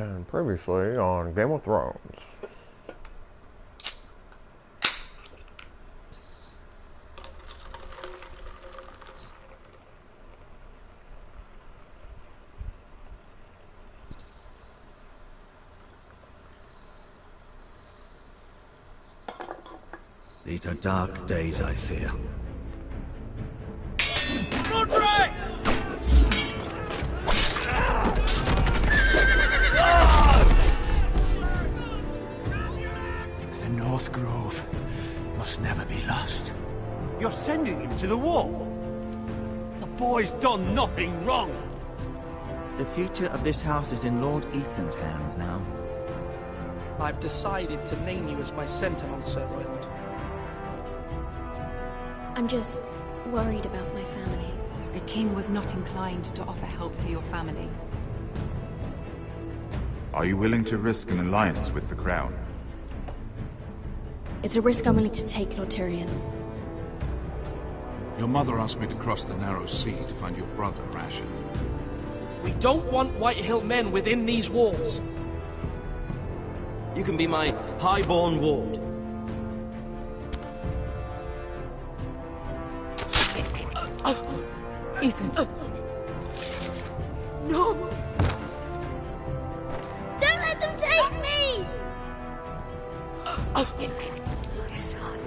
And previously on Game of Thrones. These are dark days, I fear. Roderick! The North Grove must never be lost. You're sending him to the wall? The boy's done nothing wrong. The future of this house is in Lord Ethan's hands now. I've decided to name you as my sentinel, Sir Royland. I'm just worried about my family. The king was not inclined to offer help for your family. Are you willing to risk an alliance with the Crown? It's a risk I'm willing to take, Lord Tyrion. Your mother asked me to cross the narrow sea to find your brother, Asher. We don't want Whitehill men within these walls. You can be my highborn ward. Ethan. No! Don't let them take me! My son.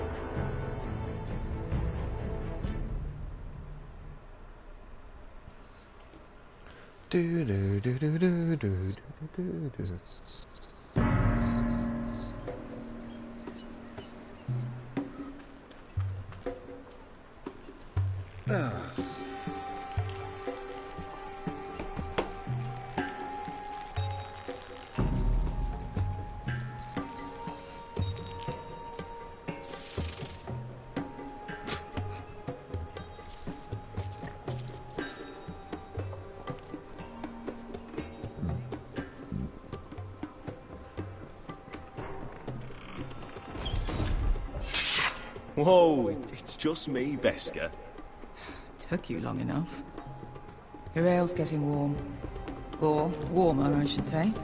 Do do do do do do do do. Whoa, it's just me, Beska. Took you long enough. Your ale's getting warm. Or warmer, I should say.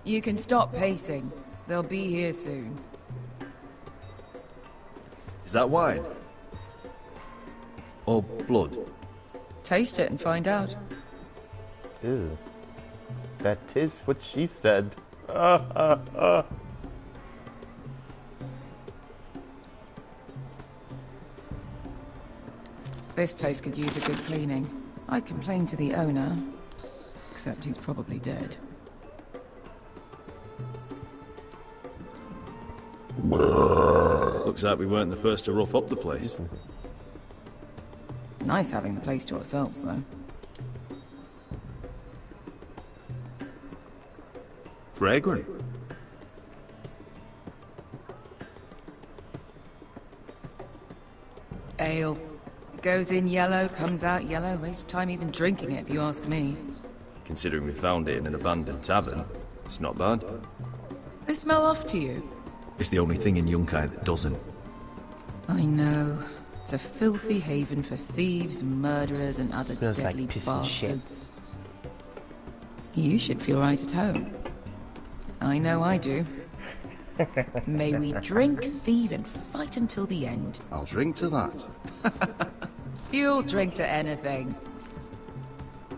You can stop pacing. They'll be here soon. Is that wine? Or blood? Taste it and find out. Ew. That is what she said. This place could use a good cleaning. I'd complain to the owner, except he's probably dead. Looks like we weren't the first to rough up the place. Nice having the place to ourselves, though. Fragrant. Ale. It goes in yellow, comes out yellow. Waste time even drinking it, if you ask me. Considering we found it in an abandoned tavern, it's not bad. They smell off to you? It's the only thing in Yunkai that doesn't. I know. It's a filthy haven for thieves, murderers, and other Smells like deadly piss and shit. bastards. You should feel right at home. I know I do. May we drink, thieve, and fight until the end. I'll drink to that. You'll drink to anything.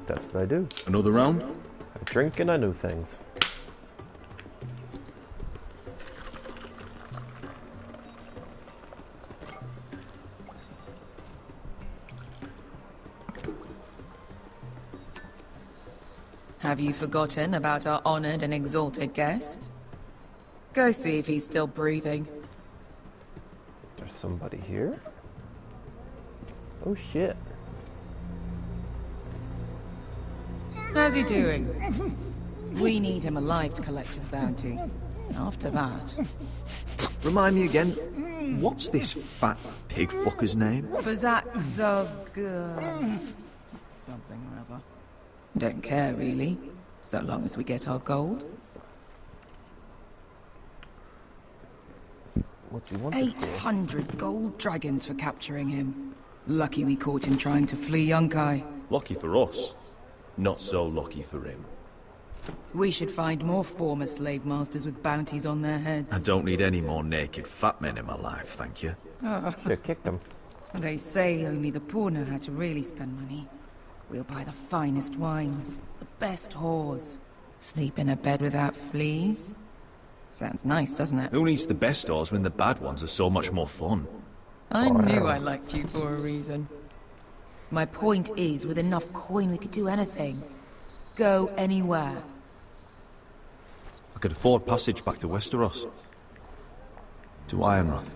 That's what I do. Another round? I drink and I know things. Have you forgotten about our honored and exalted guest? Go see if he's still breathing. There's somebody here? Oh shit. How's he doing? We need him alive to collect his bounty. After that... Remind me again, what's this fat pig fucker's name? Bazak Zog... something or other. Don't care, really. So long as we get our gold. What's he wanted for? 800 gold dragons for capturing him. Lucky we caught him trying to flee Yunkai. Lucky for us. Not so lucky for him. We should find more former slave masters with bounties on their heads. I don't need any more naked fat men in my life, thank you. Should've kicked him. They say only the poor know how to really spend money. We'll buy the finest wines, the best whores. Sleep in a bed without fleas? Sounds nice, doesn't it? Who needs the best whores when the bad ones are so much more fun? I knew I liked you for a reason. My point is, with enough coin we could do anything. Go anywhere. I could afford passage back to Westeros. To Ironrath.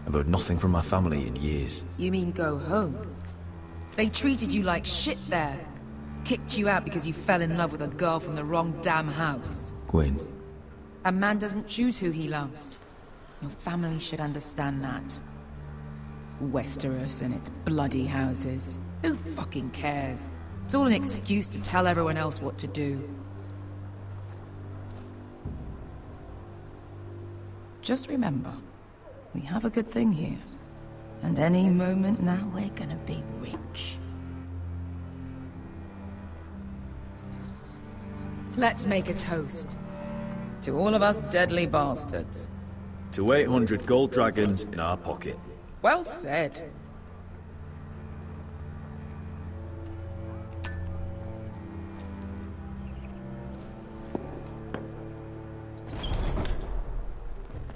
I've heard nothing from my family in years. You mean go home? They treated you like shit there. Kicked you out because you fell in love with a girl from the wrong damn house. Gwyn. A man doesn't choose who he loves. Your family should understand that. Westeros and its bloody houses. Who fucking cares? It's all an excuse to tell everyone else what to do. Just remember, we have a good thing here. And any moment now we're gonna be rich. Let's make a toast. To all of us deadly bastards. To 800 gold dragons in our pocket. Well said.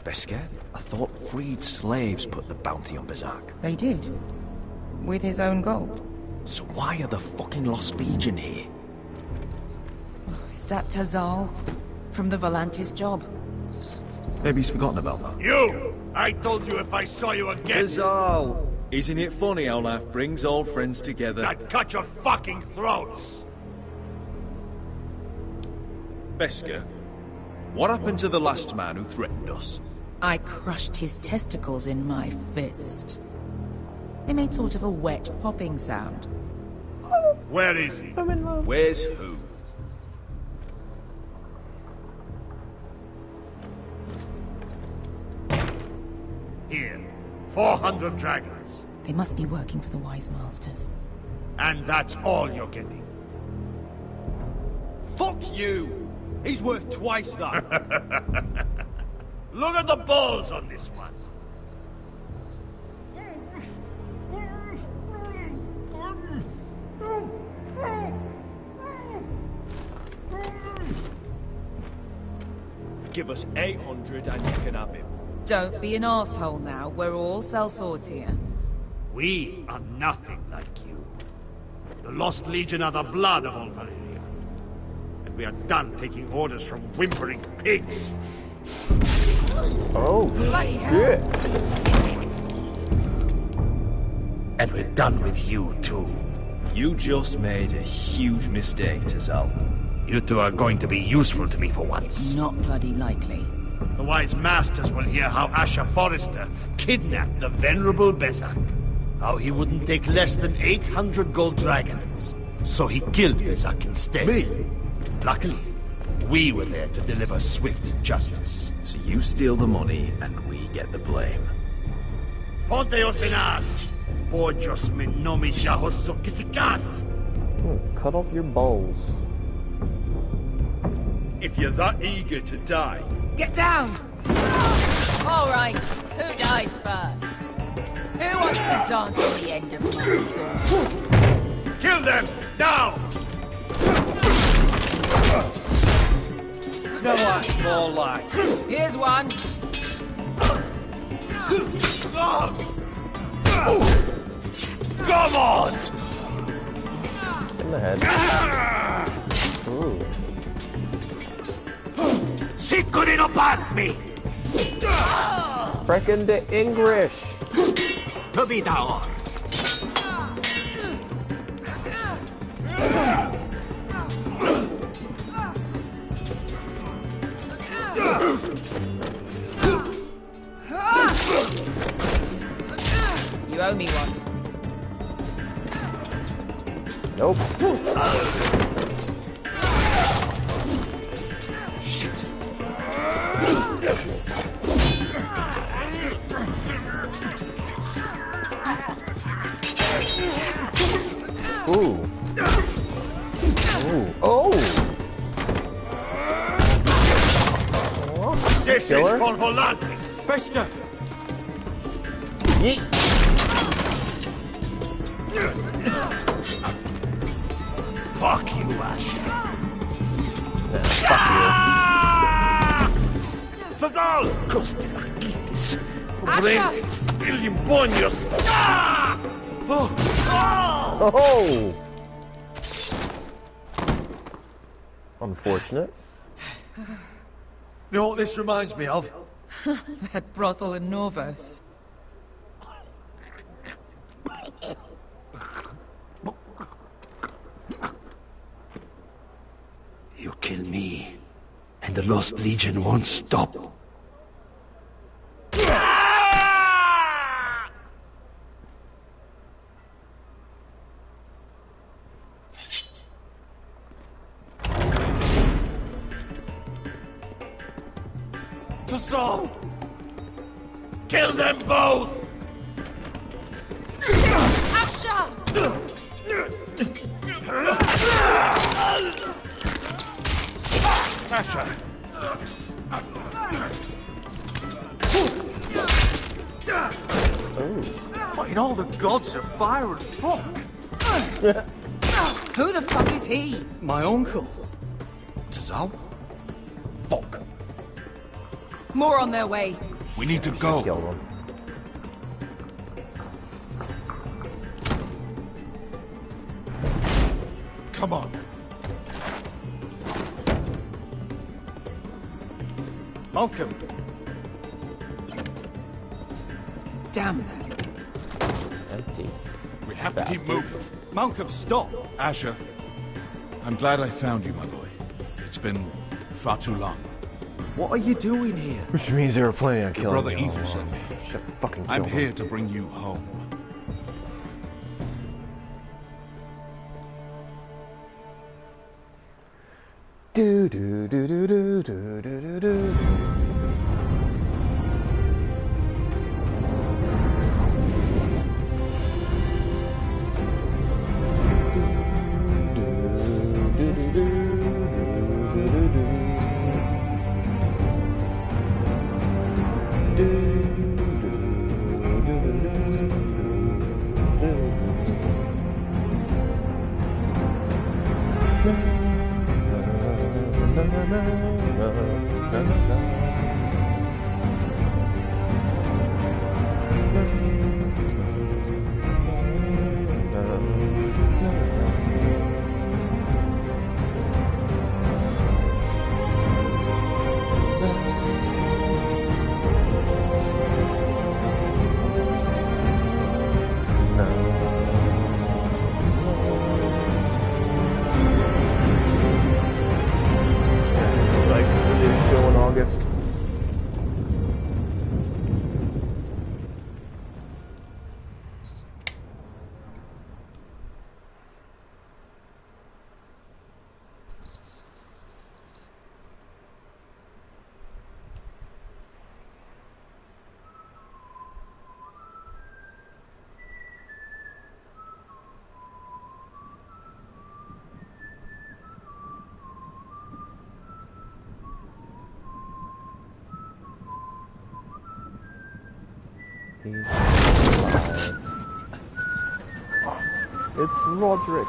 Beskar? I thought freed slaves put the bounty on Berserk. They did. With his own gold. So why are the fucking Lost Legion here? Is that Tazal? From the Volantis job? Maybe he's forgotten about that. You! I told you if I saw you again... Tazal! Isn't it funny how life brings old friends together? I'd cut your fucking throats! Beskar, what happened to the last man who threatened us? I crushed his testicles in my fist. They made sort of a wet popping sound. Where is he? I'm in love. Where's who? Here. 400 dragons. They must be working for the Wise Masters. And that's all you're getting. Fuck you! He's worth twice that. Look at the balls on this one. Give us 800 and you can have him. Don't be an asshole now. We're all sellswords here. We are nothing like you. The Lost Legion are the blood of all Valyria. And we are done taking orders from whimpering pigs. Oh, Bloody hell. shit. And we're done with you too. You just made a huge mistake, Tazal. You two are going to be useful to me for once. Not bloody likely. The Wise Masters will hear how Asher Forrester kidnapped the venerable Besak. How he wouldn't take less than 800 gold dragons. So he killed Besak instead. Me? Luckily, we were there to deliver swift justice. So you steal the money and we get the blame. Ponteos en as! Pojos me nomi shahoso kisikas! Cut off your balls. If you're that eager to die, Get down! All right, who dies first? Who wants to dance on the end of my sword? Kill them! Now! no act more like. Here's one. Come on! In the head. Ooh. Sicurino pass me! Frickin' the English. To be down. You owe me one. Nope. Shit. Ooh. This kill is her? for Volantis. Bester! Yeet. Fuck you, Asher. Fuck Fazal! Coste Arquitis. Asher! Comprendis. Ilimbonios. Oh! you. Oh! Unfortunate. You know what this reminds me of? That brothel in Norvos. You kill me, and the Lost Legion won't stop. To Saul! Kill them both! Asher! What in all the gods of fire and fuck? Who the fuck is he? My uncle. Tazal? Fuck. More on their way. We need to go. Kill him. Come on. Malcolm. Damn. Empty. We have to keep Bastards. moving. Malcolm, stop. Asher, I'm glad I found you, my boy. It's been far too long. What are you doing here? Which means they were planning on Your killing brother me all Ether along. sent me. Should fucking kill I'm him. here to bring you home. Do do do do do do do do do. Like the new show in August. He's alive. It's Roderick.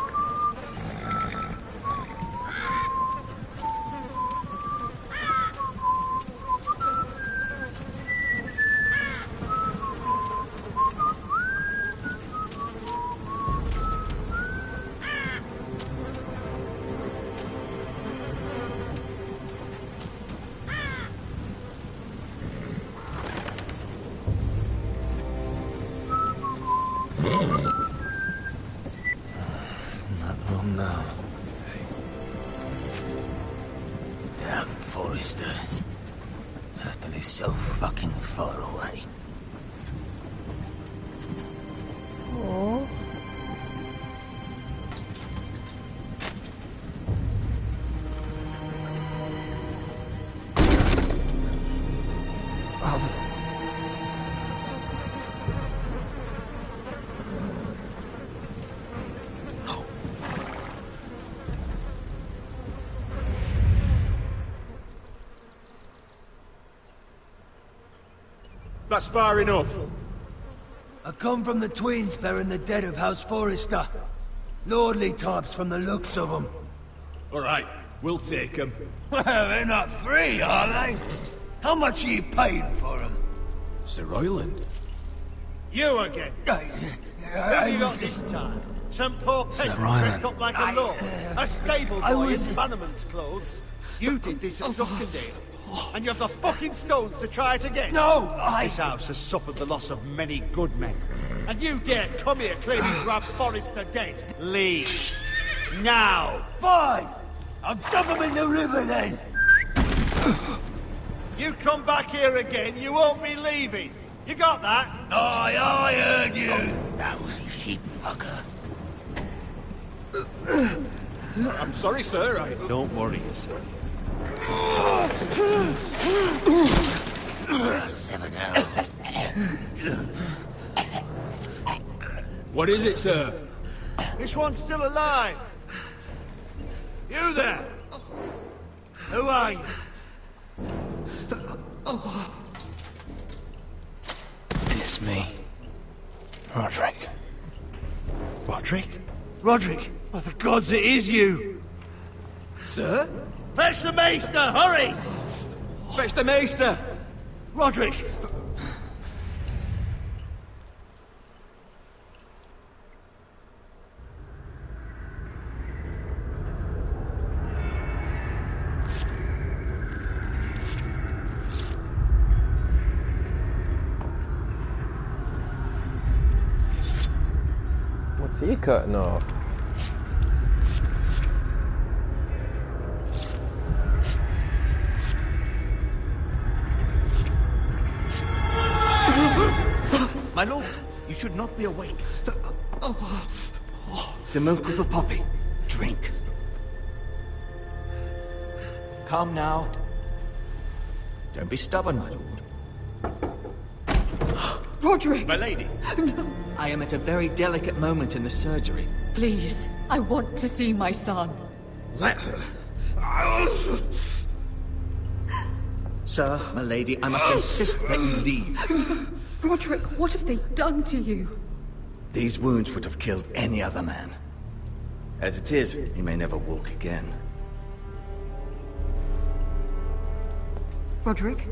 Not long now. Damn foresters. Certainly so fucking far away. Aww. That's far enough. I come from the twins bearing the dead of House Forrester. Lordly types from the looks of them. All right, we'll take them. Well, they're not free, are they? How much are you paying for them? Sir Royland. You again. What have you got this time? Some poor peasant dressed up like a lord. A stable boy in bannerman's clothes. You did this at Duskendale. And you have the fucking stones to try it again. No, This house has suffered the loss of many good men. And you dare come here claiming to have Forrester dead. Leave. Now. Fine! I'll dump them in the river then! You come back here again, you won't be leaving. You got that? Aye, I heard you! Lousy sheep fucker. I'm sorry, sir. Don't worry yourself. 7 hours. What is it, sir? This one's still alive. You there? Who are you? It's me. Roderick. Roderick? Roderick? Oh, the gods, it is you! Sir? Fetch the maester, hurry! Fetch the maester! Roderick! What's he cutting off? My lord, you should not be awake. The milk of the poppy. Drink. Calm now. Don't be stubborn, my lord. Roderick! My lady. No. I am at a very delicate moment in the surgery. Please, I want to see my son. Let her. Sir, my lady, I must insist that you leave. Roderick, what have they done to you? These wounds would have killed any other man. As it is, he may never walk again. Roderick?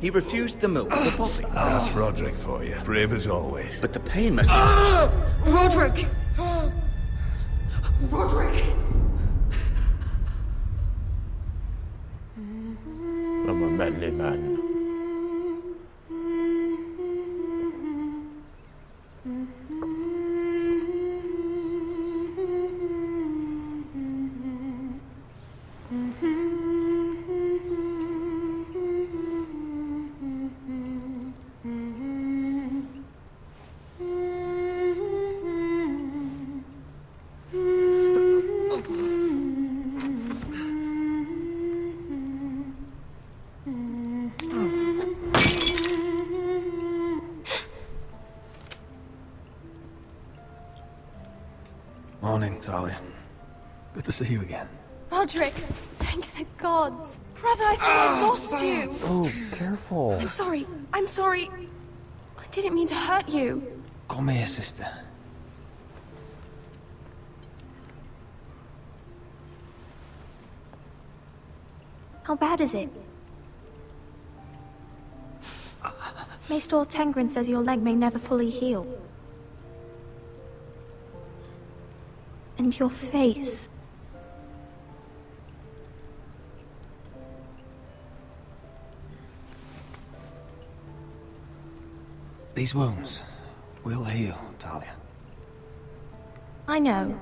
He refused the milk of the poppy. That's Roderick for you. Brave as always. But the pain must... Roderick! Roderick! I'm a manly man. Morning, Talia. Good to see you again. Roderick, thank the gods. Brother, I thought I lost you. Oh, careful. I'm sorry. I'm sorry. I didn't mean to hurt you. Come here, sister. How bad is it? Maester Tengrin says your leg may never fully heal. And your face. These wounds will heal, Talia. I know.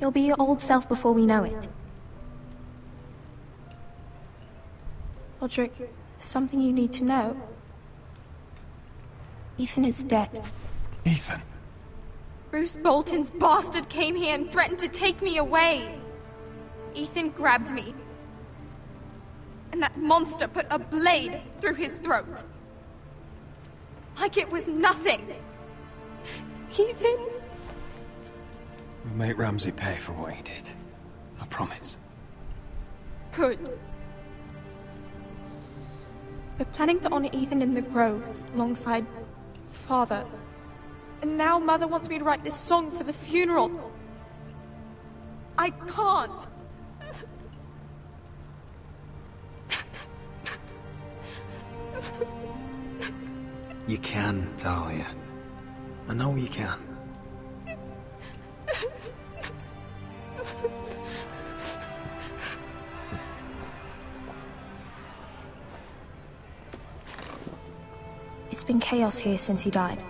You'll be your old self before we know it. Roderick, there's something you need to know. Ethan is dead. Ethan? Bruce Bolton's bastard came here and threatened to take me away. Ethan grabbed me. And that monster put a blade through his throat. Like it was nothing. Ethan? We'll make Ramsay pay for what he did. I promise. Good. We're planning to honor Ethan in the Grove, alongside Father. And now Mother wants me to write this song for the funeral. I can't. You can, Talia. I know you can. It's been chaos here since he died.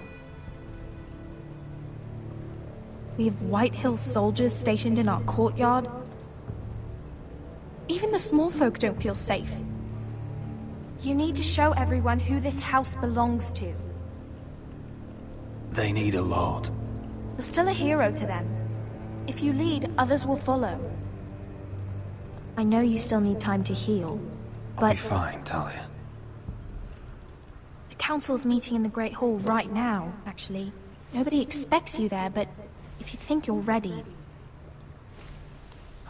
We have White Hills soldiers stationed in our courtyard. Even the small folk don't feel safe. You need to show everyone who this house belongs to. They need a lord. You're still a hero to them. If you lead, others will follow. I know you still need time to heal, but... I'll be fine, Talia. The council's meeting in the Great Hall right now, actually. Nobody expects you there, but if you think you're ready...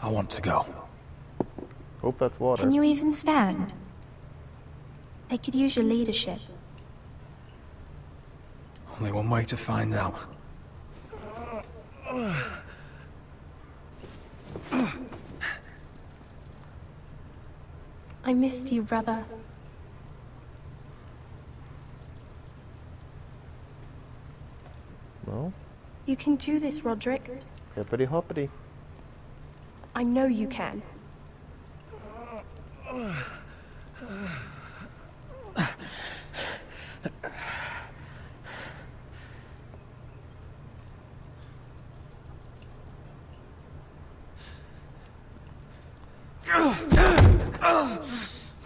I want to go. Hope that's water. Can you even stand? They could use your leadership. Only one way to find out. I missed you, brother. Well? You can do this, Roderick. Hippity hoppity. I know you can.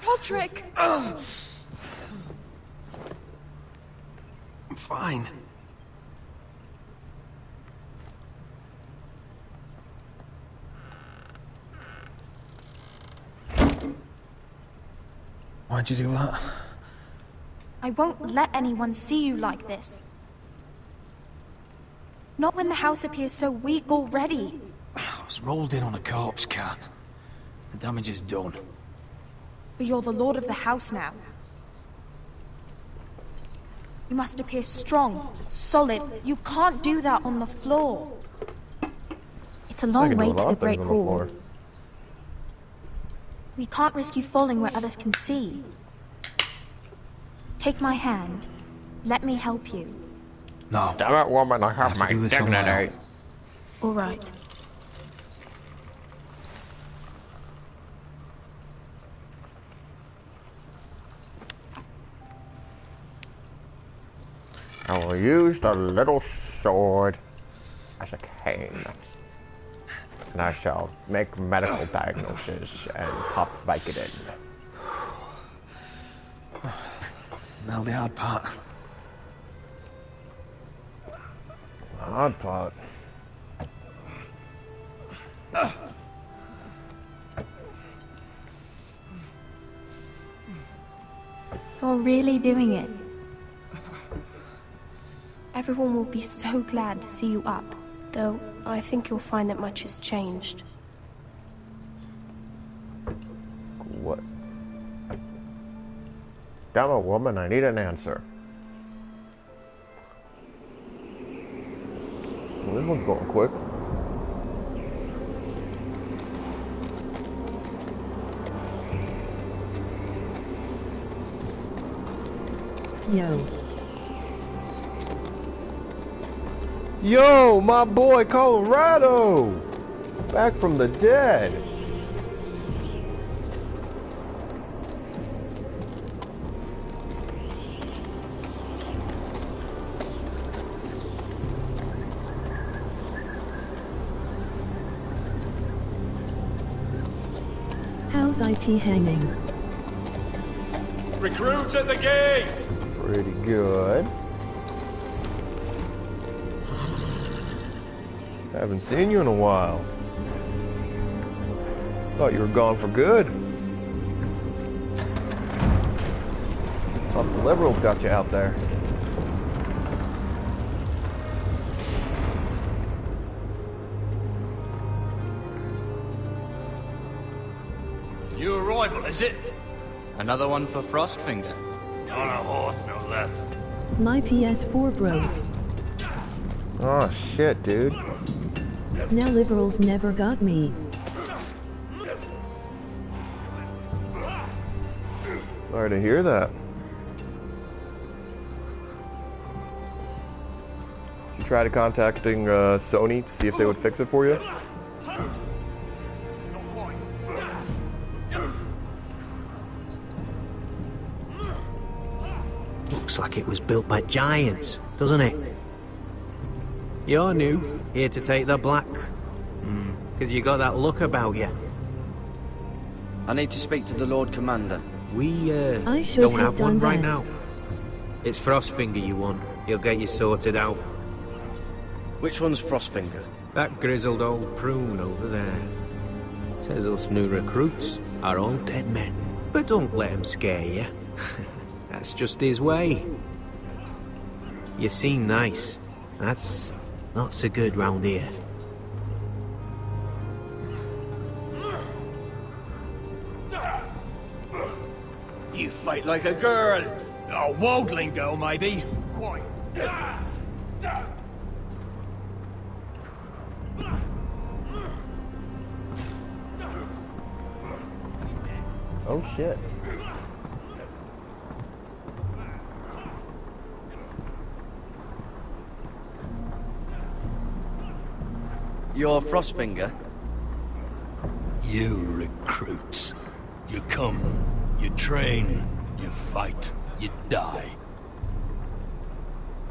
Roderick! I'm fine. Why'd you do that? I won't let anyone see you like this. Not when the house appears so weak already. I was rolled in on a corpse cart. The damage is done. But you're the lord of the house now. You must appear strong, solid. You can't do that on the floor. It's a long way to the Great Hall. We can't risk you falling where others can see. Take my hand. Let me help you. No. Damn it, woman, I have my dignity. All right. I will use the little sword as a cane. And I shall make medical diagnosis and pop Vicodin. Now the hard part. The hard part. You're really doing it. Everyone will be so glad to see you up. Though, I think you'll find that much has changed. What? Damn it, woman, I need an answer. Well, this one's going quick. Yo. Yo, my boy Colorado! Back from the dead. How's IT hanging? Recruits at the gate! Pretty good. Haven't seen you in a while. Thought you were gone for good. Thought the liberals got you out there. New arrival, is it? Another one for Frostfinger. On a horse, no less. My PS4 broke. Oh shit, dude. Now liberals never got me. Sorry to hear that. You tried contacting Sony to see if they would fix it for you? Looks like it was built by giants, doesn't it? You're new, here to take the black. Because you got that look about you. I need to speak to the Lord Commander. We, I should don't have have one done right that. now. It's Frostfinger you want. He'll get you sorted out. Which one's Frostfinger? That grizzled old prune over there. Says us new recruits are all dead men. But don't let him scare you. That's just his way. You seem nice. That's not so good round here. You fight like a girl. A wildling girl, maybe. Quite. Oh shit. You're Frostfinger? You recruits. You come, you train, you fight, you die.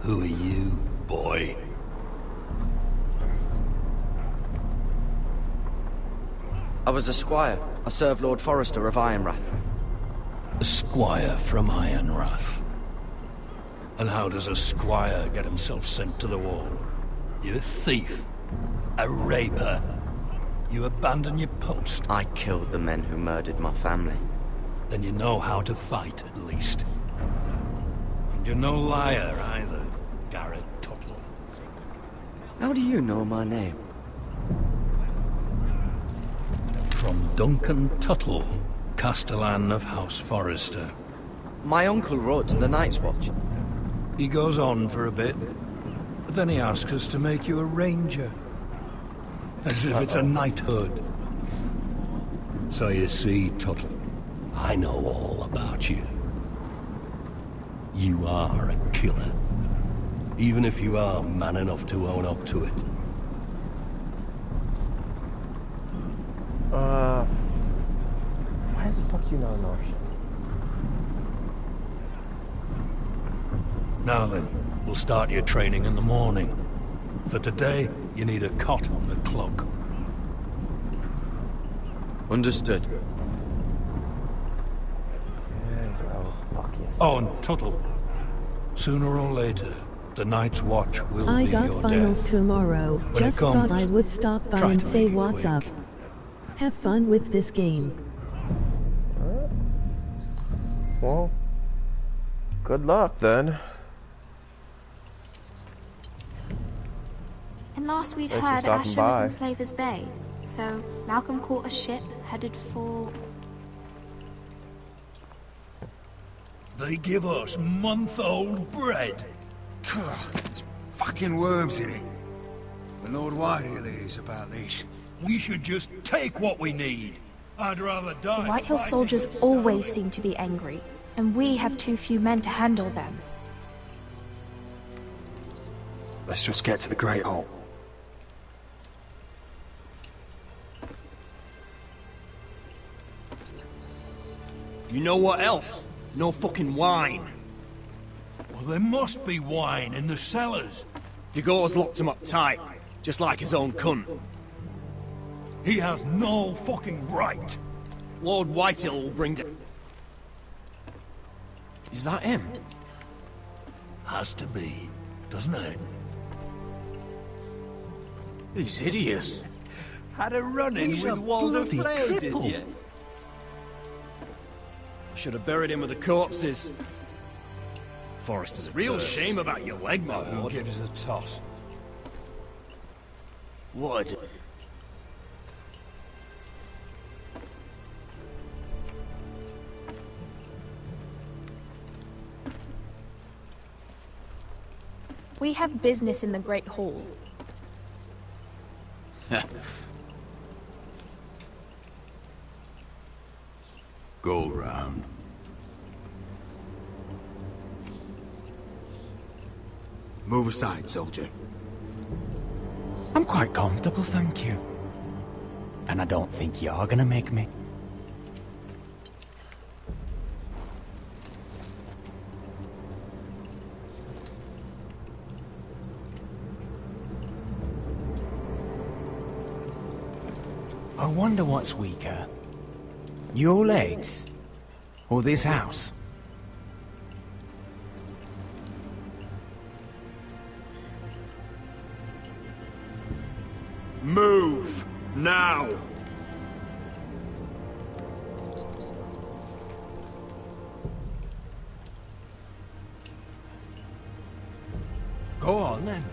Who are you, boy? I was a squire. I served Lord Forrester of Ironrath. A squire from Ironrath. And how does a squire get himself sent to the wall? You a thief. A raper. You abandon your post. I killed the men who murdered my family. Then you know how to fight, at least. And you're no liar, either, Garrett Tuttle. How do you know my name? From Duncan Tuttle, Castellan of House Forrester. My uncle wrote to the Night's Watch. He goes on for a bit, but then he asks us to make you a ranger. As if it's a knighthood. So you see, Tuttle, I know all about you. You are a killer. Even if you are man enough to own up to it. Why the fuck you not an option? Now then, we'll start your training in the morning. For today, you need a cot and a cloak. Understood. Yeah, go fuck yourself. Oh, and Tuttle. Sooner or later, the Night's Watch will I be got your finals death. tomorrow. When Just it comes, thought I would stop by try and to say make it what's quick. up. Have fun with this game. Well, good luck then. And last we'd Thanks for heard stopping Asher was by. in Slaver's Bay, so Malcolm caught a ship headed for... They give us month-old bread. There's fucking worms in it. The Lord Whitehill is about this. We should just take what we need. I'd rather die. The Whitehill fighting soldiers than always starve. seem to be angry, and we have too few men to handle them. Let's just get to the Great Hall. You know what else? No fucking wine. Well, there must be wine in the cellars. Degor's locked him up tight, just like his own cunt. He has no fucking right. Lord Whitehill will bring it. Is that him? Has to be, doesn't it? He's hideous. Had a run-in He's with a Walder bloody Frey, did cripple. you? I should have buried him with the corpses. Forrester's a real First. shame about your leg, my Who lord. gives a toss? What? We have business in the Great Hall. Go round. Move aside, soldier. I'm quite comfortable, thank you. And I don't think you're gonna make me. I wonder what's weaker. Your legs? Or this house? Move! Now! Go on then,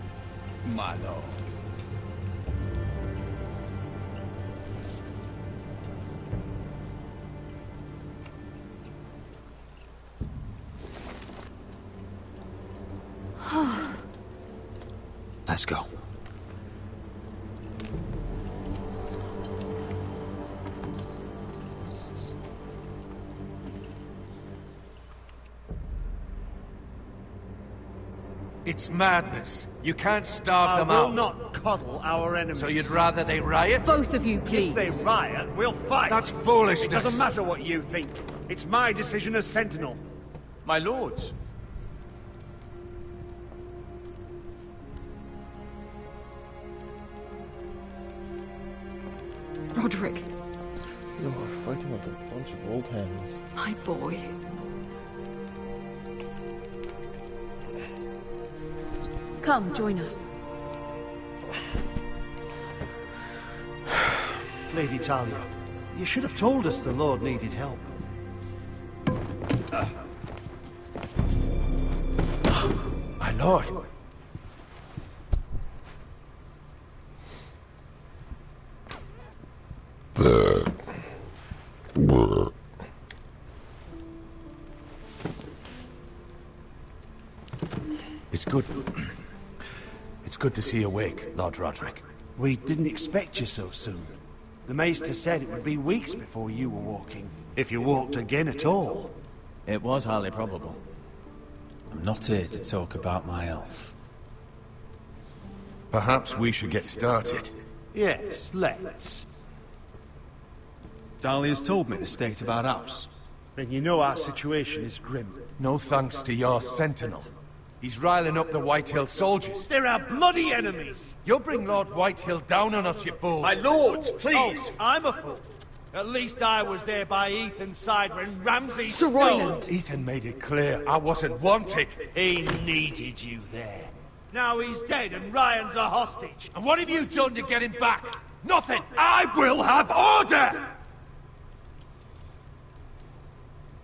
my lord. Let's go. It's madness. You can't starve them out. I will not coddle our enemies. So you'd rather they riot? Both of you, please. If they riot, we'll fight. That's foolishness. It doesn't matter what you think. It's my decision as Sentinel. My lords. Roderick. You are fighting like a bunch of old hens. My boy. Come, join us. Lady Talia, you should have told us the Lord needed help. My lord. It's good. It's good to see you awake, Lord Roderick. We didn't expect you so soon. The Maester said it would be weeks before you were walking, if you walked again at all. It was highly probable. I'm not here to talk about my elf. Perhaps we should get started. Yes, let's. Dahlia's told me the state of our house. Then you know our situation is grim. No thanks to your sentinel. He's riling up the Whitehill soldiers. They're our bloody enemies! You'll bring Lord Whitehill down on us, you fool! My lords, please! Oh, I'm a fool. At least I was there by Ethan's side when Ramsay... Sir Royland! Ethan made it clear I wasn't wanted. He needed you there. Now he's dead and Ryan's a hostage. And what have you done to get him back? Nothing! I will have order!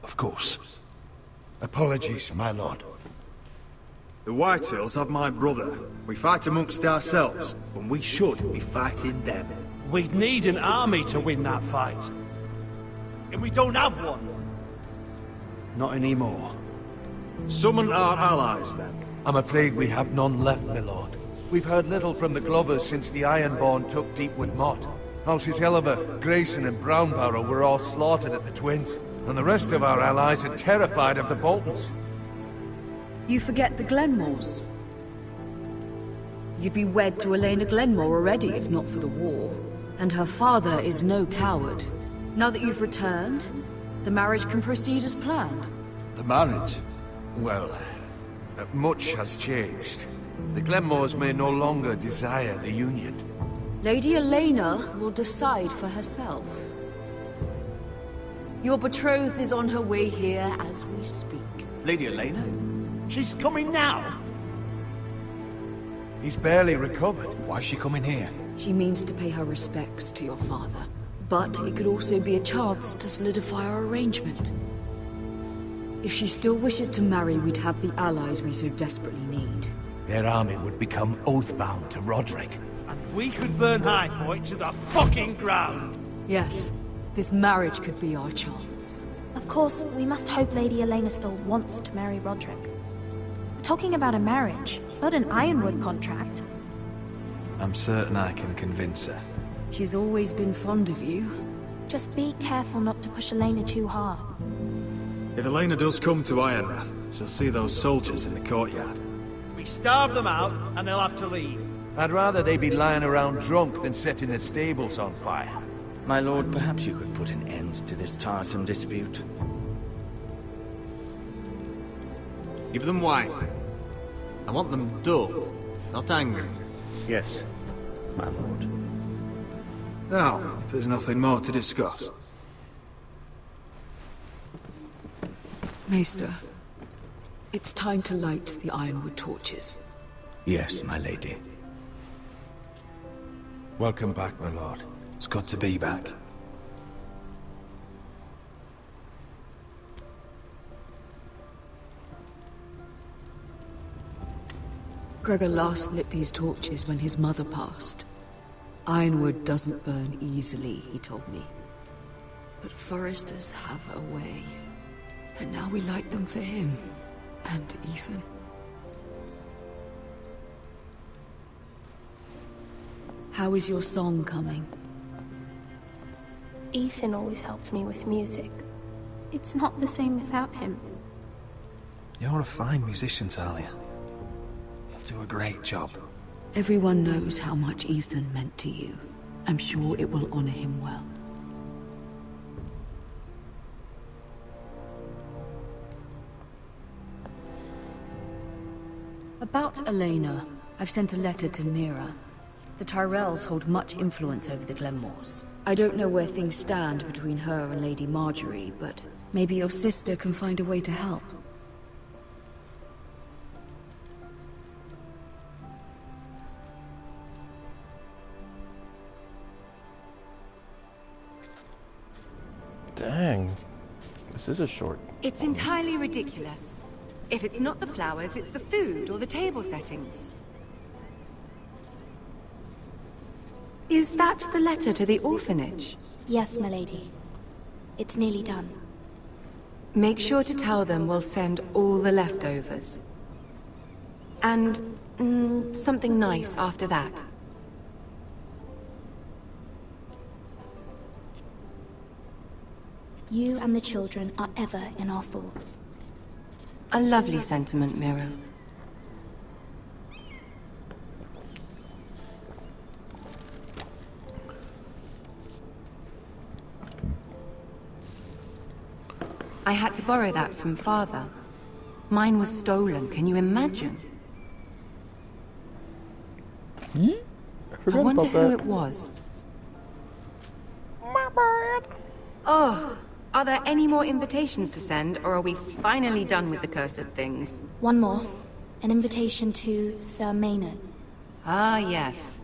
Of course. Apologies, my lord. The Whitehills have my brother. We fight amongst ourselves, when we should be fighting them. We'd need an army to win that fight. And we don't have one. Not anymore. Summon our allies, then. I'm afraid we have none left, my lord. We've heard little from the Glovers since the Ironborn took Deepwood Motte. Houses Helliver, Grayson and Brownbarrow were all slaughtered at the Twins, and the rest of our allies are terrified of the Boltons. You forget the Glenmores. You'd be wed to Elena Glenmore already if not for the war. And her father is no coward. Now that you've returned, the marriage can proceed as planned. The marriage? Well, much has changed. The Glenmores may no longer desire the union. Lady Elena will decide for herself. Your betrothed is on her way here as we speak. Lady Elena? She's coming now. He's barely recovered. Why's she coming here? She means to pay her respects to your father. But it could also be a chance to solidify our arrangement. If she still wishes to marry, we'd have the allies we so desperately need. Their army would become oathbound to Roderick. And we could burn High Point to the fucking ground. Yes, this marriage could be our chance. Of course, we must hope Lady Elena still wants to marry Roderick. Talking about a marriage, Not an Ironwood contract. I'm certain I can convince her. She's always been fond of you. Just be careful not to push Elena too hard. If Elena does come to Ironrath, she'll see those soldiers in the courtyard. We starve them out, and they'll have to leave. I'd rather they be lying around drunk than setting the stables on fire. My lord, perhaps you could put an end to this tiresome dispute. Give them wine. I want them dull, not angry. Yes, my lord. Now, if there's nothing more to discuss. Maester, it's time to light the Ironwood torches. Yes, my lady. Welcome back, my lord. It's good to be back. Gregor last lit these torches when his mother passed. Ironwood doesn't burn easily, he told me. But foresters have a way. And now we light them for him. And Ethan. How is your song coming? Ethan always helped me with music. It's not the same without him. You're a fine musician, Talia. You'll do a great job. Everyone knows how much Ethan meant to you. I'm sure it will honor him well. About Elena, I've sent a letter to Mira. The Tyrells hold much influence over the Glenmores. I don't know where things stand between her and Lady Marjorie, but maybe your sister can find a way to help. Dang. This is a short. It's entirely ridiculous. If it's not the flowers, it's the food or the table settings. Is that the letter to the orphanage? Yes, my lady. It's nearly done. Make sure to tell them we'll send all the leftovers. And something nice after that. You and the children are ever in our thoughts. A lovely sentiment, Mira. I had to borrow that from Father. Mine was stolen, can you imagine? I wonder who it was. My bad. Oh, are there any more invitations to send, or are we finally done with the cursed things? One more. An invitation to Sir Maynard. Ah, yes.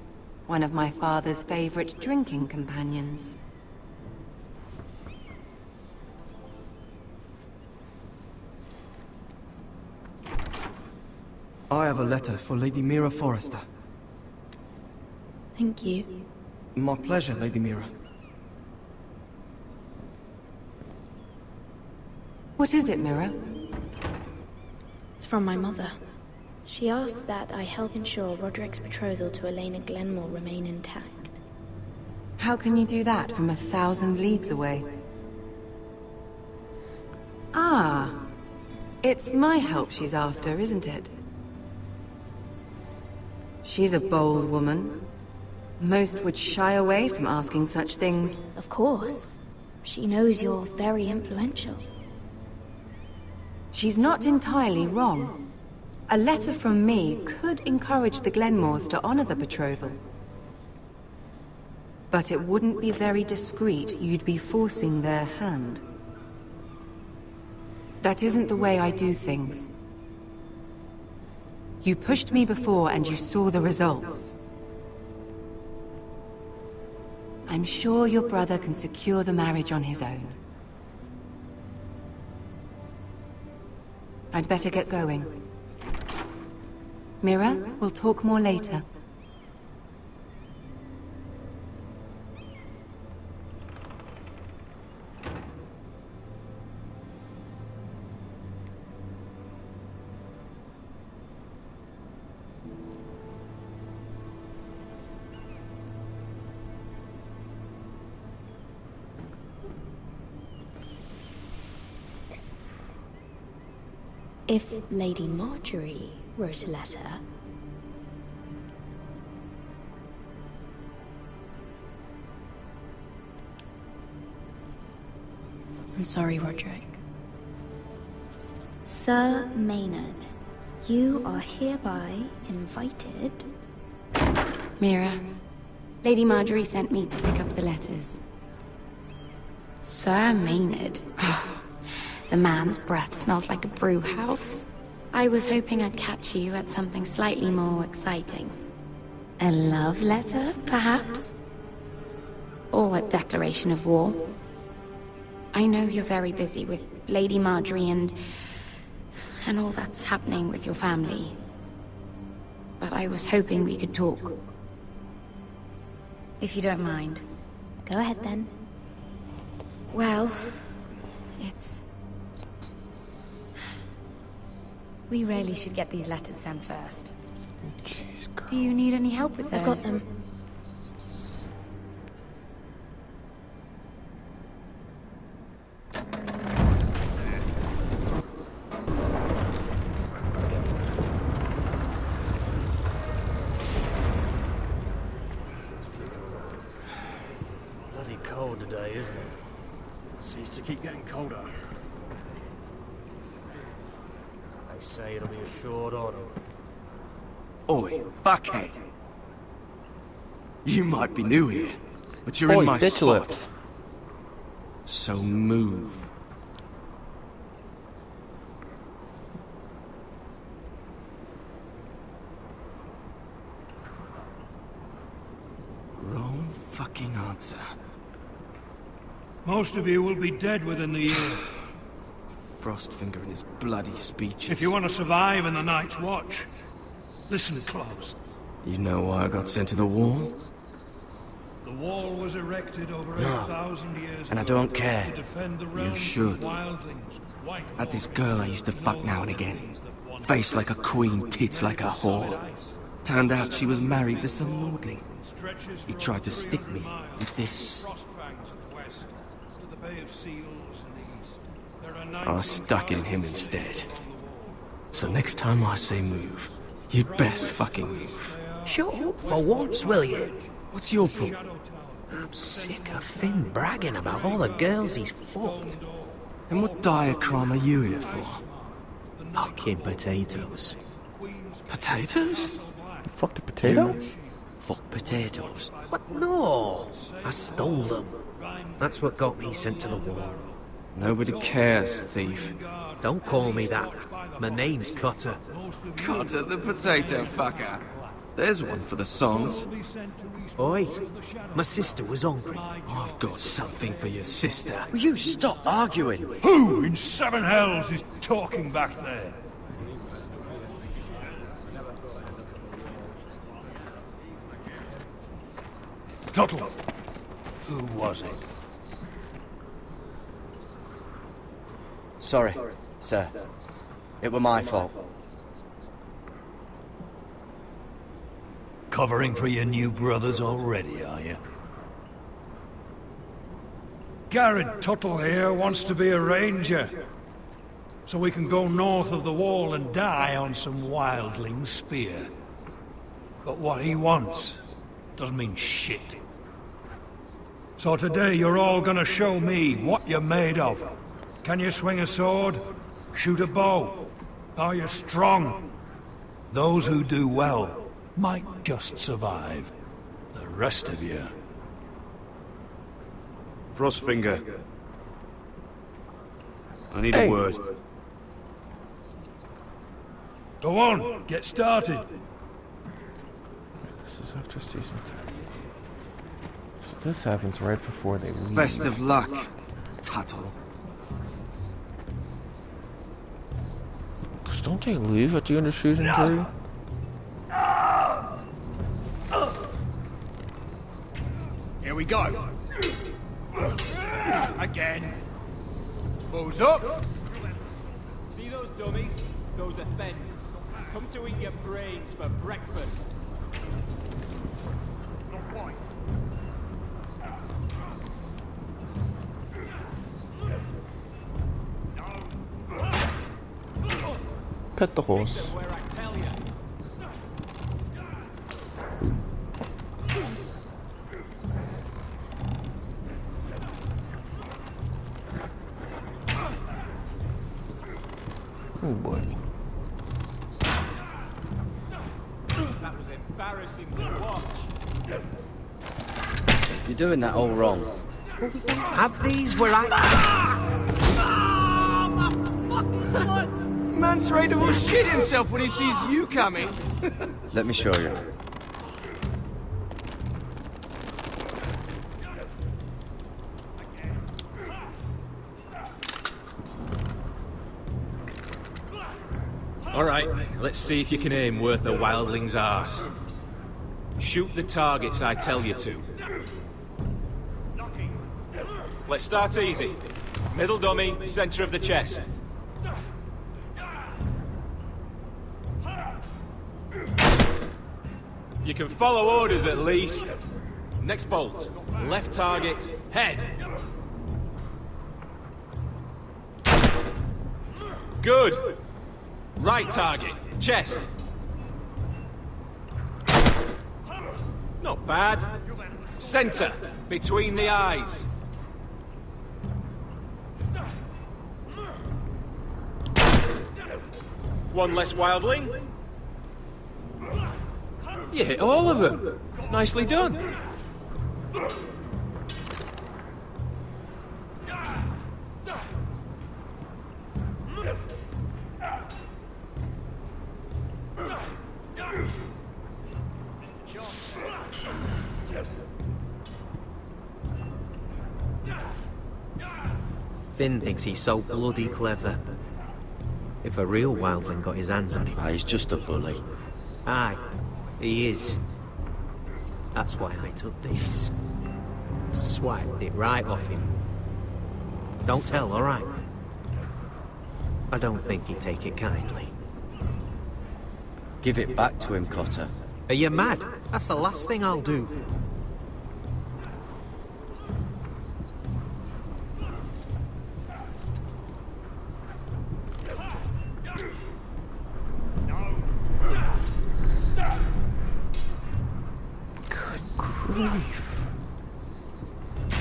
One of my father's favorite drinking companions. I have a letter for Lady Mira Forrester. Thank you. My pleasure, Lady Mira. What is it, Mira? It's from my mother. She asks that I help ensure Roderick's betrothal to Elena Glenmore remain intact. How can you do that from 1,000 leagues away? Ah, it's my help she's after, isn't it? She's a bold woman. Most would shy away from asking such things. Of course. She knows you're very influential. She's not entirely wrong. A letter from me could encourage the Glenmores to honor the betrothal. But it wouldn't be very discreet. You'd be forcing their hand. That isn't the way I do things. You pushed me before and you saw the results. I'm sure your brother can secure the marriage on his own. I'd better get going. Mira, we'll talk more later. If Lady Marjorie wrote a letter... I'm sorry, Roderick. Sir Maynard, you are hereby invited... Mira, Lady Marjorie sent me to pick up the letters. Sir Maynard? The man's breath smells like a brew house. I was hoping I'd catch you at something slightly more exciting. A love letter, perhaps? Or a declaration of war? I know you're very busy with Lady Marjorie and all that's happening with your family. But I was hoping we could talk. If you don't mind. Go ahead, then. Well, it's... We really should get these letters sent first. Jeez, girl. Do you need any help with those? I've got them. Bloody cold today, isn't it? Seems to keep getting colder. They say it'll be a short autumn. Oi, fuckhead. You might be new here, but you're in my bitch spot. lips. So move. Wrong fucking answer. Most of you will be dead within the year. Frostfinger and his bloody speeches. If you want to survive in the Night's Watch, listen close. You know why I got sent to the wall? The wall was erected over No. 8,000 years ago And I don't care. to defend the You realms should. from wildlings, white Had this girl I used to fuck now and again. Face like a queen, tits like a whore. Turned out she was married to some lordling. He tried to stick me with this. I was stuck in him instead. So next time I say move, you'd best fucking move. Shut up for once, will you? What's your problem? I'm sick of Finn bragging about all the girls he's fucked. And what diacrime are you here for? Fucking potatoes. Potatoes? You fucked a potato? Fuck potatoes. What? No! I stole them. That's what got me sent to the wall. Nobody cares, thief. Don't call me that. My name's Cutter. Cutter the potato fucker. There's one for the songs. Boy, my sister was hungry. I've got something for your sister. Will you stop arguing? Who in seven hells is talking back there? Tuttle. Who was it? Sorry, sir. It were my fault. Covering for your new brothers already, are you? Garrett Tuttle here wants to be a ranger. So we can go north of the wall and die on some wildling spear. But what he wants doesn't mean shit. So today you're all gonna show me what you're made of. Can you swing a sword? Shoot a bow? Are you strong? Those who do well might just survive. The rest of you... Frostfinger. I need Hey. a word. Go on, get started. This is after season 2. So this happens right before they leave. Best of luck, Tuttle. Don't they leave at the end of season 3? Here we go. Again. Balls up. See those dummies? Those offenders. Come to eat your brains for breakfast. Not quite. pet the horse. Oh boy. That was embarrassing to watch. You're doing that all wrong. Have these where I... Man's ready to shit himself when he sees you coming. Let me show you. All right, let's see if you can aim worth a wildling's arse. Shoot the targets I tell you to. Let's start easy. Middle dummy, center of the chest. You can follow orders at least. Next bolt. Left target, head. Good. Right target, chest. Not bad. Center, between the eyes. One less wildling. You hit all of them. Nicely done. Finn thinks he's so bloody clever. If a real wildling got his hands on him... He's just a bully. Aye, he is. That's why I took this. Swiped it right off him. Don't tell, all right? I don't think he'd take it kindly. Give it back to him, Cotter. Are you mad? That's the last thing I'll do.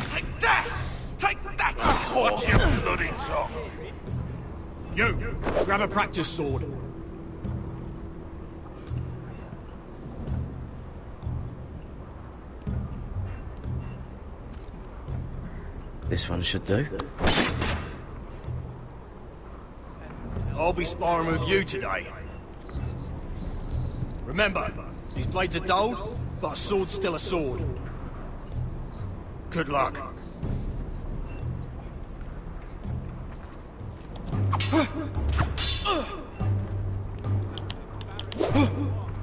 Take that! Take that! Watch your bloody tongue! You, grab a practice sword. This one should do. I'll be sparring with you today. Remember, these blades are dulled, but a sword's still a sword. Good luck.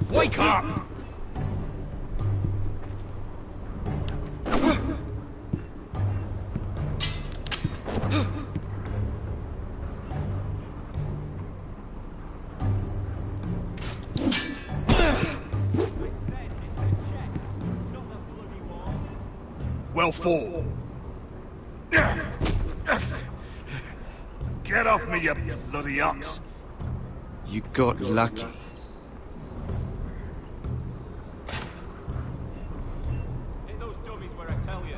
Wake up! Well fought. Get off me, you bloody ox. You got lucky. Hit those dummies where I tell you.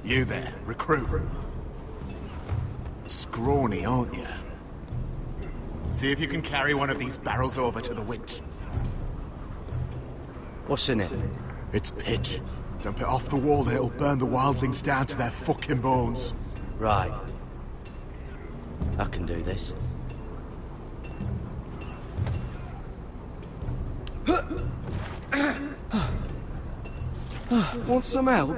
You there, recruit. Scrawny, aren't you? See if you can carry one of these barrels over to the winch. What's in it? It's pitch. Dump it off the wall and it'll burn the wildlings down to their fucking bones. Right. I can do this. Want some help?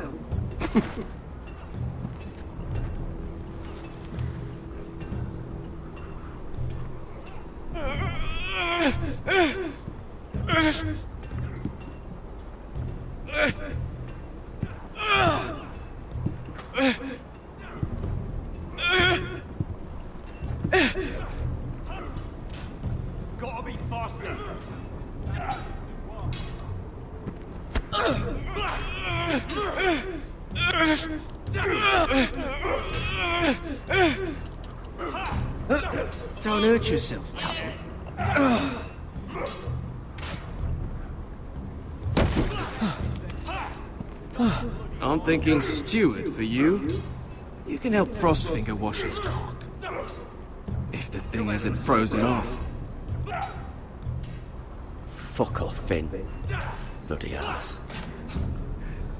Don't hurt yourself, Tuttle. I'm thinking steward for you. You can help Frostfinger wash his cock. If the thing isn't frozen off. Fuck off, Finn. Bloody ass.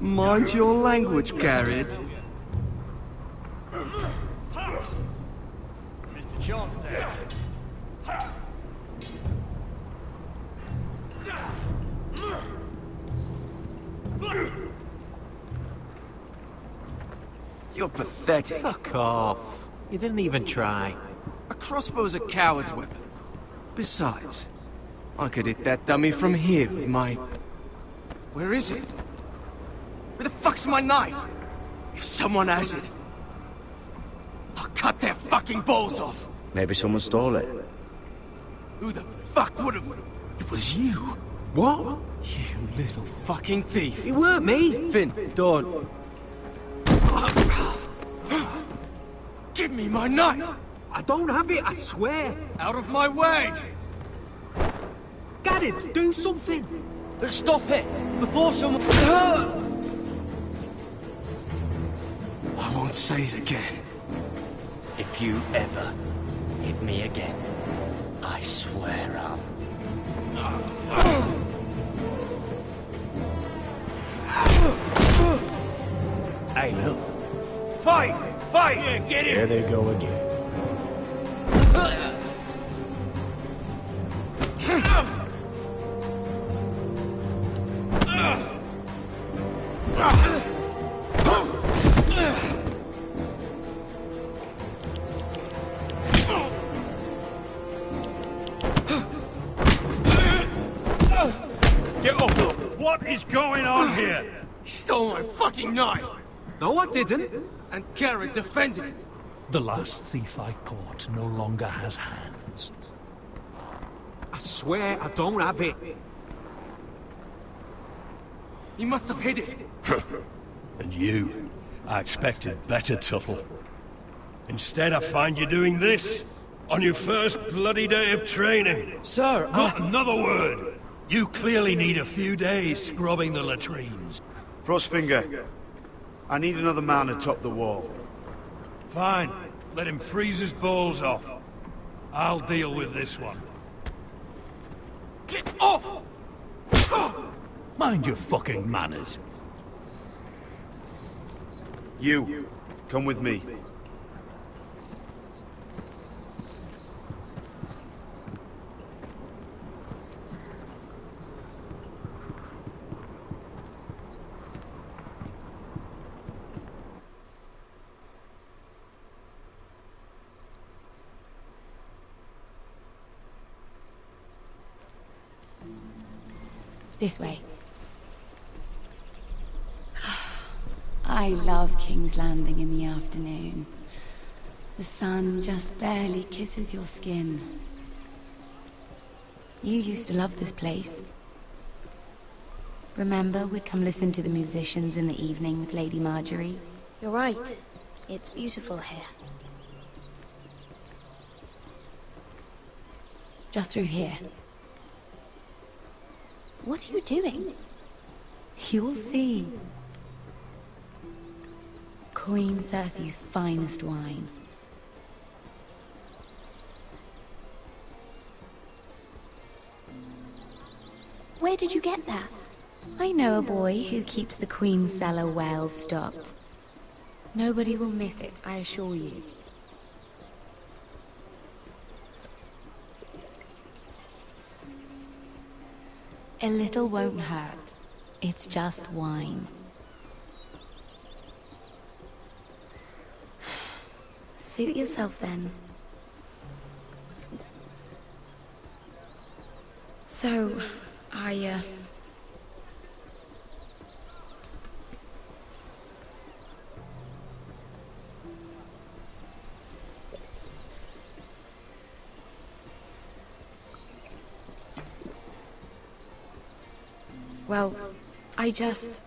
Mind your language, Garrett. Mr. Chance there. You're pathetic. Fuck off. You didn't even try. A crossbow's a coward's weapon. Besides, I could hit that dummy from here with my... Where is it? Where the fuck's my knife? If someone has it, I'll cut their fucking balls off. Maybe someone stole it. Who the fuck would have... It was you. What? You little fucking thief. It weren't me. Finn, don't. Give me my knife! I don't have it, I swear. Out of my way! Get it, do something. Stop it! Before someone... I won't say it again. If you ever hit me again, I swear I'll... Hey, look. Fight! Fight! Yeah, get him! There they go again. Get up! What is going on here? He stole my fucking knife! No, I didn't. And Garrett defended it. The last thief I caught no longer has hands. I swear I don't have it. He must have hid it. And you? I expected better, Tuttle. Instead, I find you doing this on your first bloody day of training. Sir, Not another word. You clearly need a few days scrubbing the latrines. Frostfinger, I need another man atop the wall. Fine. Let him freeze his balls off. I'll deal with this one. Get off! Mind your fucking manners. You, come with me. This way. I love King's Landing in the afternoon. The sun just barely kisses your skin. You used to love this place. Remember, we'd come listen to the musicians in the evening with Lady Marjorie? You're right. It's beautiful here. Just through here. What are you doing? You'll see. Queen Cersei's finest wine. Where did you get that? I know a boy who keeps the Queen's cellar well stocked. Nobody will miss it, I assure you. A little won't hurt. It's just wine. Suit yourself then. So, Well, I just...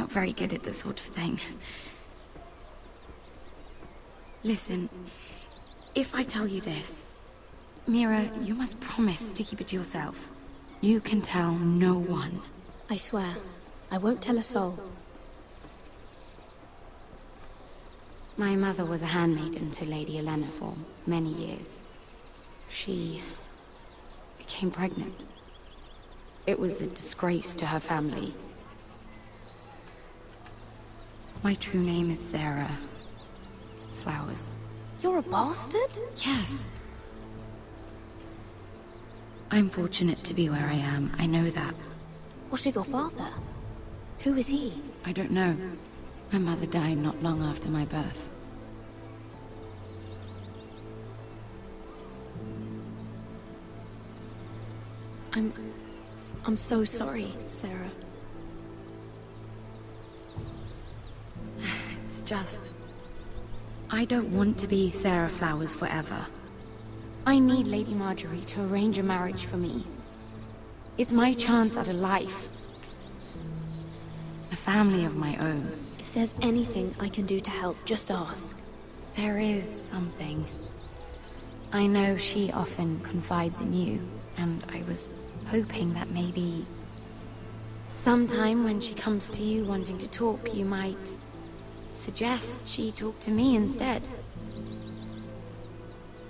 not very good at this sort of thing. Listen, if I tell you this, Mira, you must promise to keep it to yourself. You can tell no one. I swear, I won't tell a soul. My mother was a handmaiden to Lady Elena for many years. She became pregnant. It was a disgrace to her family. My true name is Sarah Flowers. You're a bastard? Yes. I'm fortunate to be where I am, I know that. What of your father? Who is he? I don't know. My mother died not long after my birth. I'm so sorry, Sarah. It's just... I don't want to be Sarah Flowers forever. I need Lady Marjorie to arrange a marriage for me. It's my chance at a life. A family of my own. If there's anything I can do to help, just ask. There is something. I know she often confides in you, and I was hoping that maybe... sometime when she comes to you wanting to talk, you might suggest she talk to me instead.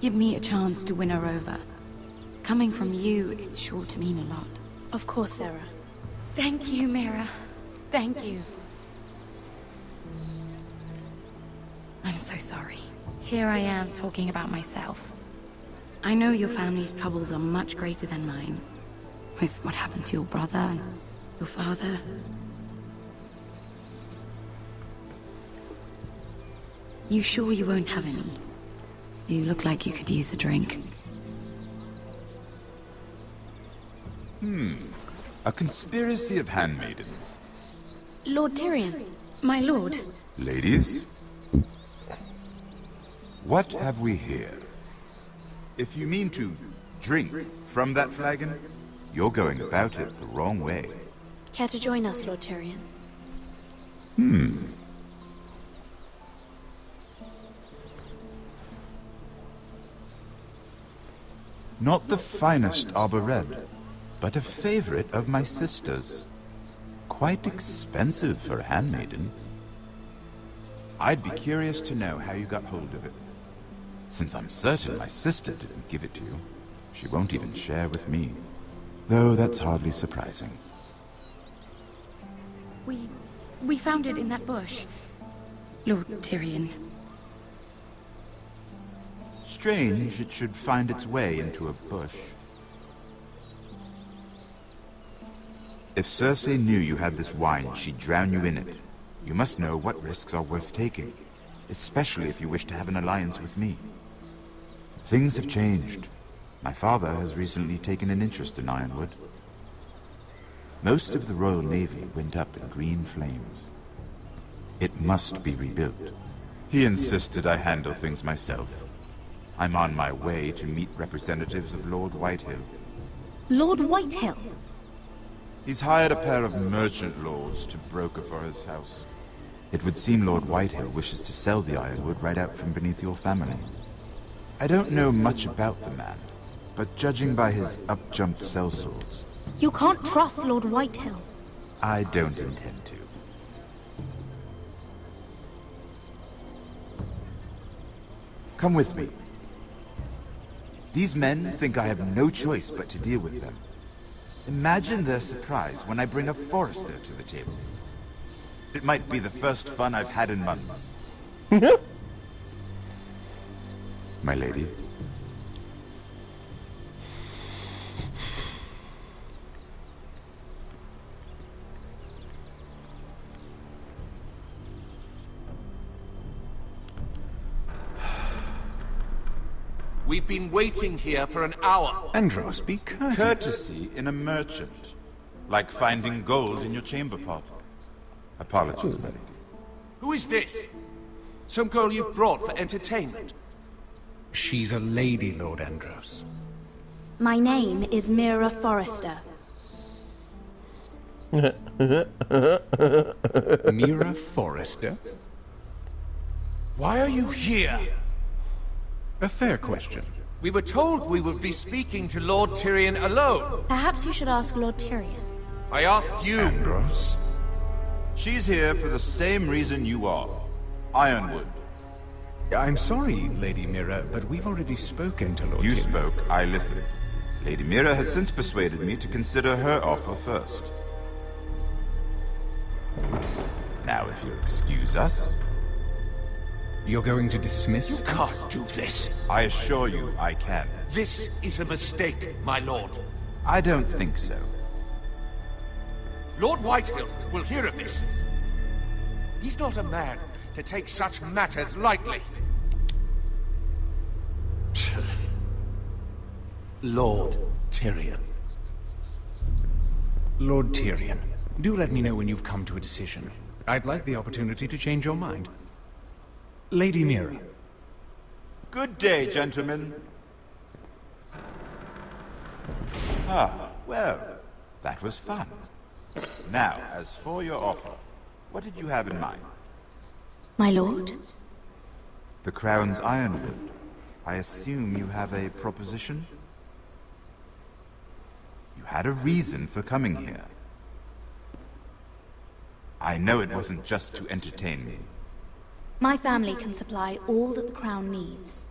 Give me a chance to win her over. Coming from you, it's sure to mean a lot. Of course, Sarah. Thank you, Mira. Thank you. I'm so sorry. Here I am talking about myself. I know your family's troubles are much greater than mine. With what happened to your brother and your father. You sure you won't have any? You look like you could use a drink. A conspiracy of handmaidens. Lord Tyrion. My lord. Ladies, what have we here? If you mean to drink from that flagon, you're going about it the wrong way. Care to join us, Lord Tyrion? Not the finest arbor red, but a favorite of my sister's. Quite expensive for a handmaiden. I'd be curious to know how you got hold of it. Since I'm certain my sister didn't give it to you, she won't even share with me. Though that's hardly surprising. We found it in that bush. Lord Tyrion. Strange it should find its way into a bush. If Cersei knew you had this wine, she'd drown you in it. You must know what risks are worth taking, especially if you wish to have an alliance with me. Things have changed. My father has recently taken an interest in Ironwood. Most of the Royal Navy went up in green flames. It must be rebuilt. He insisted I handle things myself. I'm on my way to meet representatives of Lord Whitehill. Lord Whitehill? He's hired a pair of merchant lords to broker for his house. It would seem Lord Whitehill wishes to sell the Ironwood right out from beneath your family. I don't know much about the man, but judging by his up-jumped sellswords... You can't trust Lord Whitehill. I don't intend to. Come with me. These men think I have no choice but to deal with them. Imagine their surprise when I bring a Forrester to the table. It might be the first fun I've had in months. My lady. We've been waiting here for an hour. Andros, be courteous. Courtesy in a merchant. Like finding gold in your chamber pot. Apologies, my lady. Who is this? Some girl you've brought for entertainment? She's a lady, Lord Andros. My name is Mira Forrester. Mira Forrester? Why are you here? A fair question. We were told we would be speaking to Lord Tyrion alone. Perhaps you should ask Lord Tyrion. I asked you. Ambrose? She's here for the same reason you are. Ironwood. I'm sorry, Lady Mira, but we've already spoken to Lord You Tyrion. spoke, I listened. Lady Mira has since persuaded me to consider her offer first. Now, if you'll excuse us... You're going to dismiss? You can't do this. I assure you I can. This is a mistake, my lord. I don't think so. Lord Whitehill will hear of this. He's not a man to take such matters lightly. Lord Tyrion. Lord Tyrion, do let me know when you've come to a decision. I'd like the opportunity to change your mind. Lady Mira. Good day, gentlemen. Ah, well, that was fun. Now, as for your offer, what did you have in mind? My lord? The Crown's Ironwood. I assume you have a proposition? You had a reason for coming here. I know it wasn't just to entertain me. My family can supply all that the Crown needs.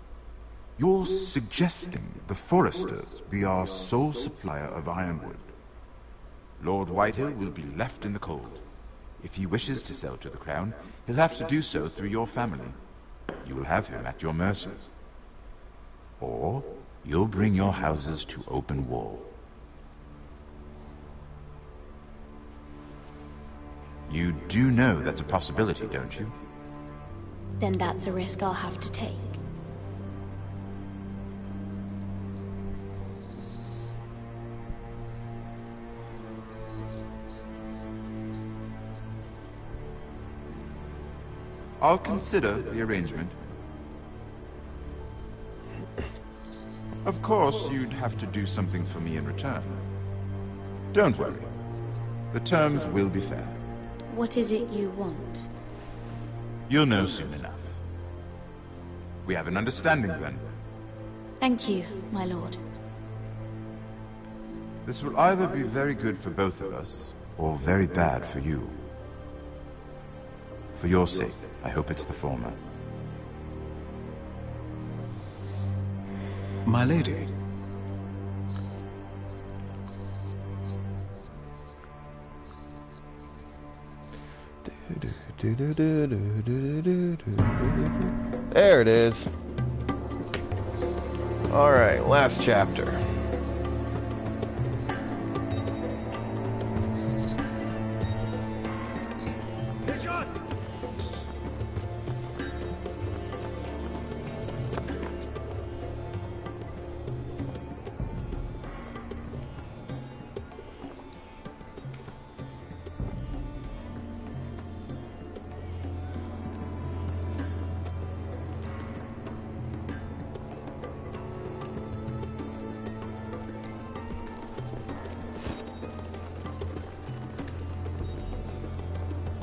You're suggesting the Foresters be our sole supplier of ironwood. Lord Whitehill will be left in the cold. If he wishes to sell to the Crown, he'll have to do so through your family. You will have him at your mercy. Or you'll bring your houses to open war. You do know that's a possibility, don't you? Then that's a risk I'll have to take. I'll consider the arrangement. Of course, you'd have to do something for me in return. Don't worry. The terms will be fair. What is it you want? You'll know soon enough. We have an understanding then. Thank you, my lord. This will either be very good for both of us, or very bad for you. For your sake, I hope it's the former. My lady. There it is. Alright, last chapter.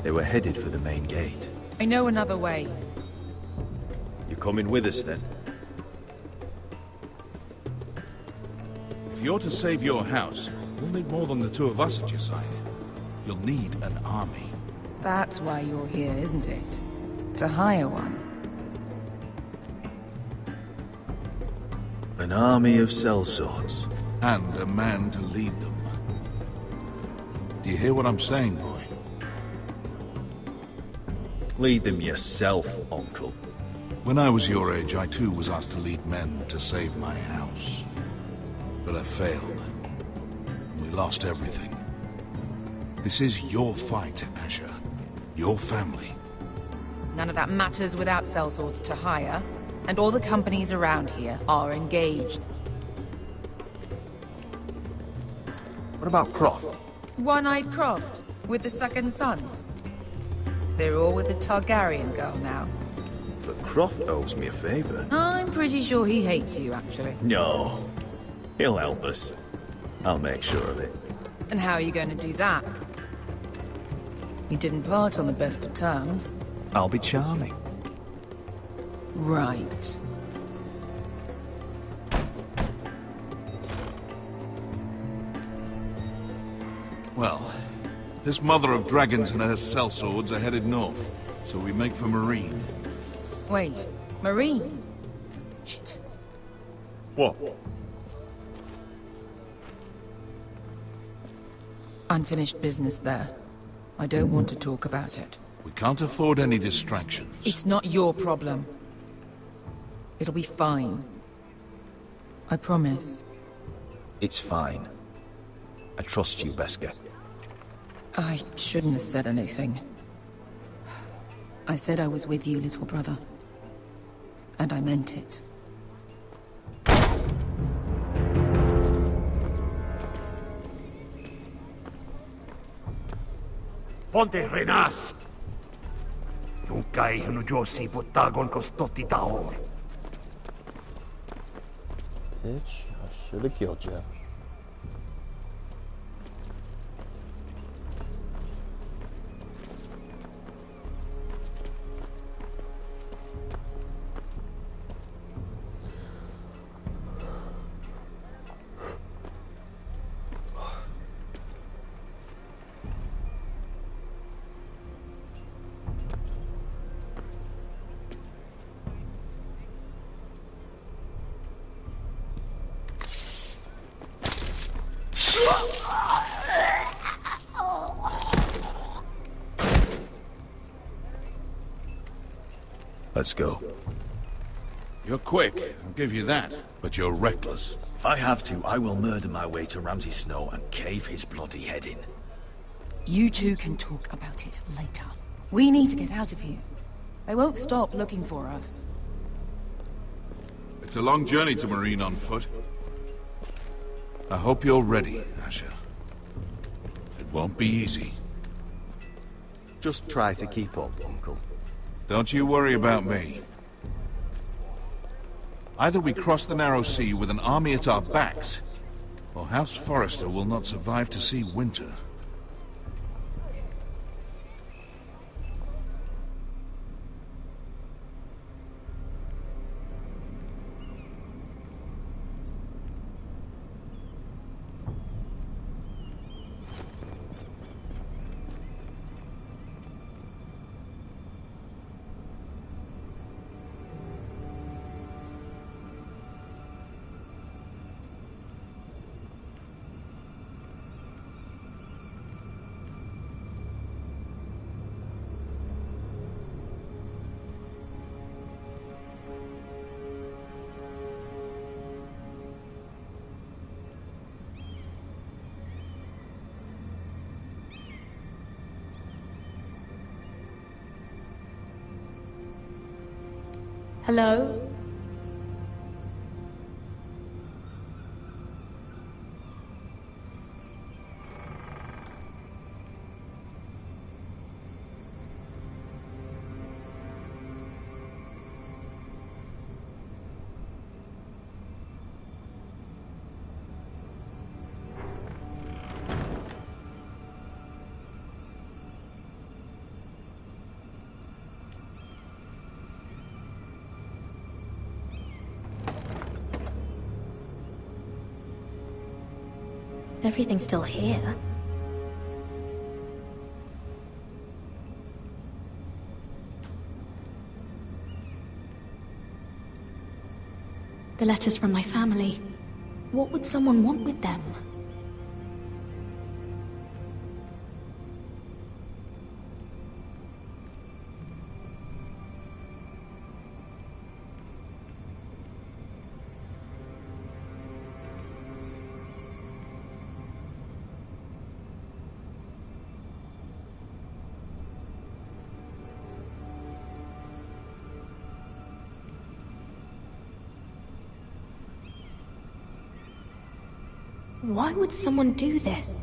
They were headed for the main gate. I know another way. You coming with us then? If you're to save your house, you'll need more than the two of us at your side. You'll need an army. That's why you're here, isn't it? To hire one. An army of sellswords. And a man to lead them. Do you hear what I'm saying, boy? Lead them yourself, Uncle. When I was your age, I too was asked to lead men to save my house. But I failed. And we lost everything. This is your fight, Asher. Your family. None of that matters without sellswords to hire, and all the companies around here are engaged. What about Croft? One-Eyed Croft, with the second sons. They're all with the Targaryen girl now. But Croft owes me a favor. I'm pretty sure he hates you, actually. No. He'll help us. I'll make sure of it. And how are you going to do that? We didn't part on the best of terms. I'll be charming. Right. Well, this mother of dragons and her sellswords are headed north, so we make for Marine. Wait, Marine? Shit. What? Unfinished business there. I don't want to talk about it. We can't afford any distractions. It's not your problem. It'll be fine. I promise. It's fine. I trust you, Beskar. I shouldn't have said anything. I said I was with you, little brother. And I meant it. Ponte renas! Yung kay hanujosi butagon kostotti tahor. Bitch, I should have killed you. Let's go. You're quick, I'll give you that, but you're reckless. If I have to, I will murder my way to Ramsay Snow and cave his bloody head in. You two can talk about it later. We need to get out of here. They won't stop looking for us. It's a long journey to Marine on foot. I hope you're ready, Asher. It won't be easy. Just try to keep up, Uncle. Don't you worry about me. Either we cross the narrow sea with an army at our backs, or House Forrester will not survive to see winter. Hello? Everything's still here. The letters from my family. What would someone want with them? Why would someone do this?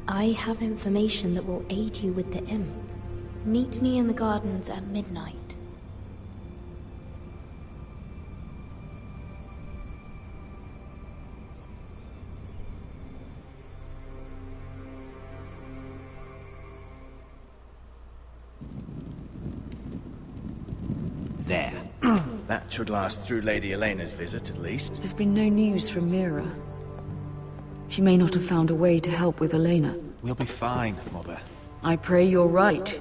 I have information that will aid you with the imp. Meet me in the gardens at midnight. There. That should last through Lady Elena's visit, at least. There's been no news from Mira. She may not have found a way to help with Elena. We'll be fine, Mother. I pray you're right.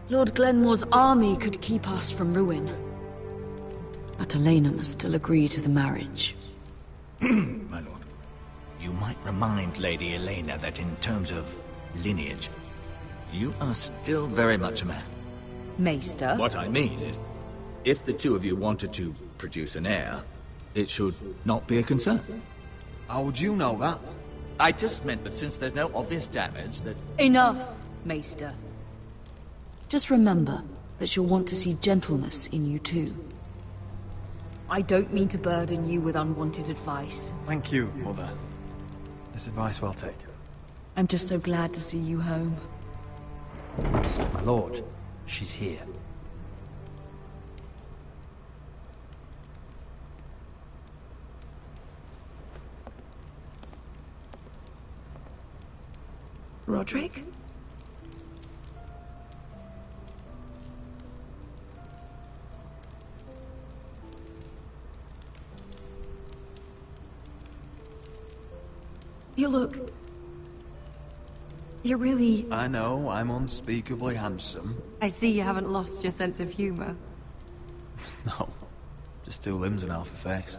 Lord Glenmore's army could keep us from ruin. But Elena must still agree to the marriage. My lord. You might remind Lady Elena that in terms of lineage, you are still very much a man. Maester? What I mean is, if the two of you wanted to produce an heir, it should not be a concern. How would you know that? I just meant that since there's no obvious damage, that... Enough, Maester. Just remember that she'll want to see gentleness in you too. I don't mean to burden you with unwanted advice. Thank you, Mother. This advice well taken. I'm just so glad to see you home. My lord, she's here. Roderick? You look... You're really... I know, I'm unspeakably handsome. I see you haven't lost your sense of humor. No, just two limbs and half a face.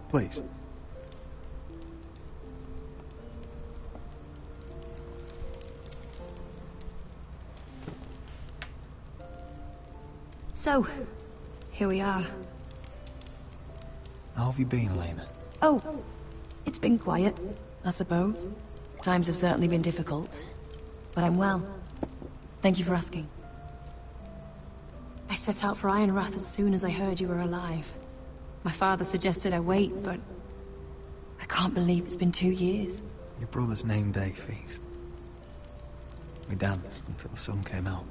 Please. So, here we are. How have you been, Elena? Oh, it's been quiet, I suppose. Times have certainly been difficult, but I'm well. Thank you for asking. I set out for Ironrath as soon as I heard you were alive. My father suggested I wait, but I can't believe it's been 2 years. Your brother's name day feast. We danced until the sun came out.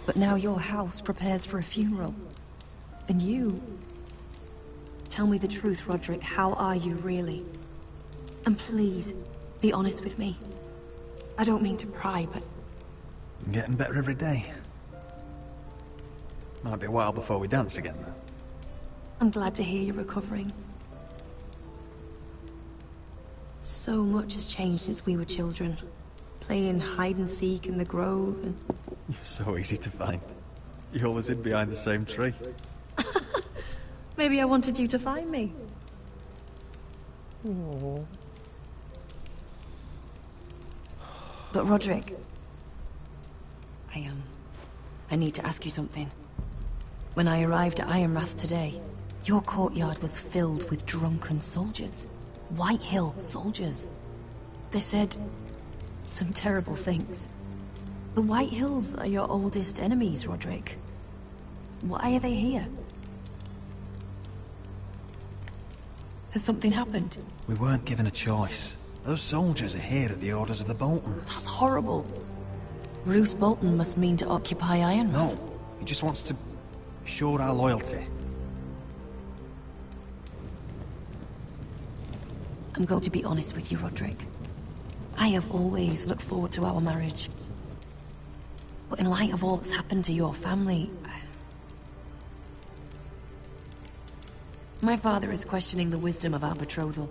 But now your house prepares for a funeral. And you... Tell me the truth, Roderick. How are you, really? And please, be honest with me. I don't mean to pry, but... I'm getting better every day. Might be a while before we dance again, though. I'm glad to hear you're recovering. So much has changed since we were children. Playing hide-and-seek in the grove and... You're so easy to find. You always hid behind the same tree. Maybe I wanted you to find me. Aww. But Roderick... I need to ask you something. When I arrived at Ironrath today, your courtyard was filled with drunken soldiers. White Hill soldiers. They said some terrible things. The White Hills are your oldest enemies, Roderick. Why are they here? Has something happened? We weren't given a choice. Those soldiers are here at the orders of the Bolton. That's horrible. Roose Bolton must mean to occupy Ironrath. No, he just wants to assure our loyalty. I'm going to be honest with you, Roderick. I have always looked forward to our marriage. But in light of all that's happened to your family... My father is questioning the wisdom of our betrothal.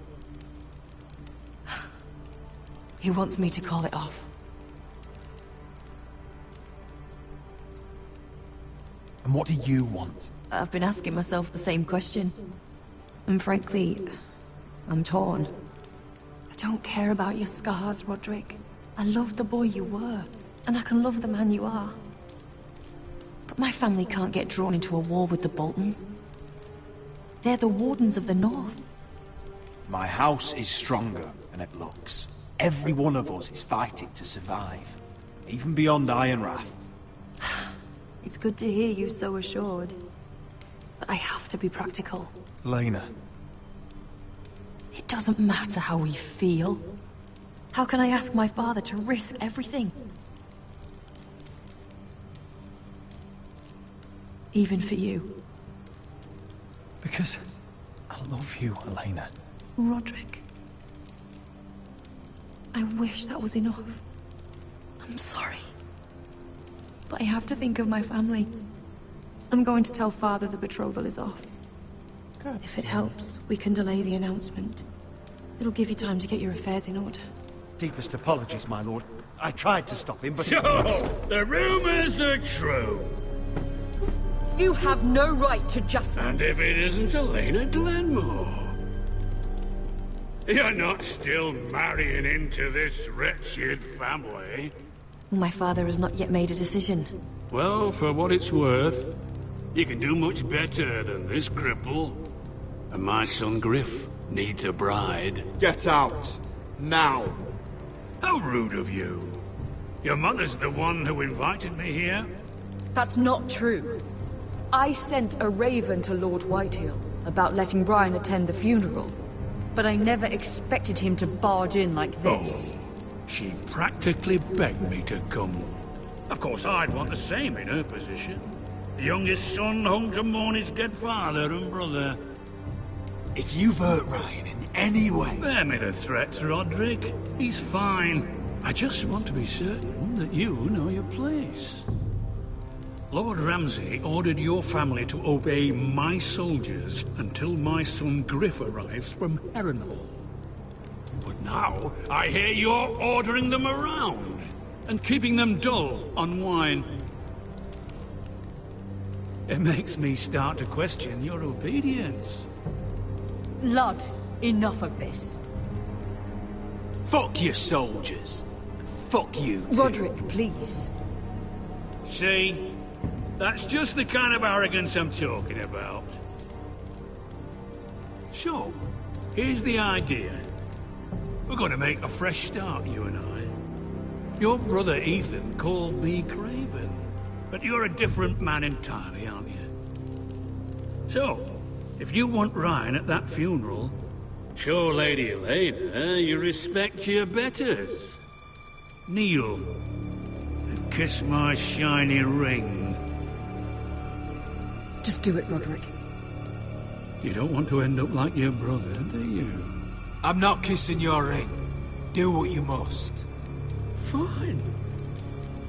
He wants me to call it off. And what do you want? I've been asking myself the same question. And frankly, I'm torn. I don't care about your scars, Roderick. I love the boy you were, and I can love the man you are. But my family can't get drawn into a war with the Boltons. They're the Wardens of the North. My house is stronger than it looks. Every one of us is fighting to survive, even beyond Ironrath. It's good to hear you so assured. But I have to be practical. Lena, It doesn't matter how we feel. How can I ask my father to risk everything? Even for you. Because I love you, Elena. Roderick. I wish that was enough. I'm sorry. But I have to think of my family. I'm going to tell Father the betrothal is off. Good. If it helps, we can delay the announcement. It'll give you time to get your affairs in order. Deepest apologies, my lord. I tried to stop him, but... So, the rumors are true. You have no right to just... And if it isn't Elena Glenmore? You're not still marrying into this wretched family? My father has not yet made a decision. Well, for what it's worth, you can do much better than this cripple. And my son Griff needs a bride. Get out. Now. How rude of you. Your mother's the one who invited me here? That's not true. I sent a raven to Lord Whitehill about letting Brian attend the funeral. But I never expected him to barge in like this. Oh, she practically begged me to come. Of course, I'd want the same in her position. The youngest son home to mourn his dead father and brother. If you've hurt Ryan in any way... Spare me the threats, Roderick. He's fine. I just want to be certain that you know your place. Lord Ramsay ordered your family to obey my soldiers until my son Griff arrives from Harrenhal. But now, I hear you're ordering them around and keeping them dull on wine. It makes me start to question your obedience. Lud, enough of this. Fuck your soldiers. And fuck you too. Roderick, please. See? That's just the kind of arrogance I'm talking about. So, here's the idea. We're going to make a fresh start, you and I. Your brother Ethan called me Craven, but you're a different man entirely, aren't you? So, if you want Ryan at that funeral, show Lady Elena you respect your betters. Kneel and kiss my shiny ring. Just do it, Roderick. You don't want to end up like your brother, do you? I'm not kissing your ring. Do what you must. Fine.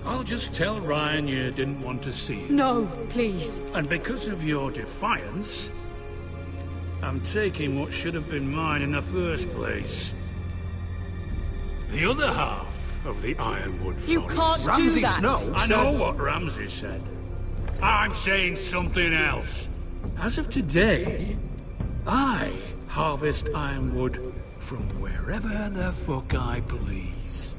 I'll just tell Ryan you didn't want to see him. No, please. And because of your defiance, I'm taking what should have been mine in the first place. The other half of the Ironwood Forest. You can't do that! I know what Ramsay said. I'm saying something else. As of today, I harvest ironwood from wherever the fuck I please.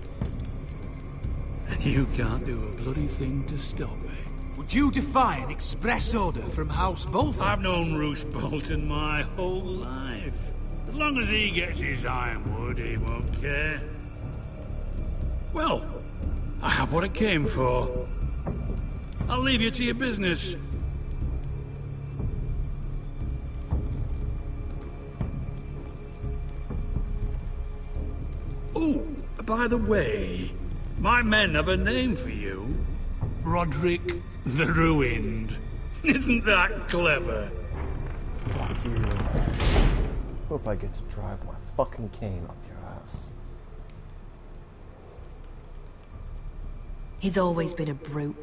And you can't do a bloody thing to stop me. Would you defy an express order from House Bolton? I've known Roose Bolton my whole life. As long as he gets his ironwood, he won't care. Well, I have what I came for. I'll leave you to your business. Oh, by the way, my men have a name for you. Roderick the Ruined. Isn't that clever? Fuck you. Hope I get to drive my fucking cane up your ass. He's always been a brute.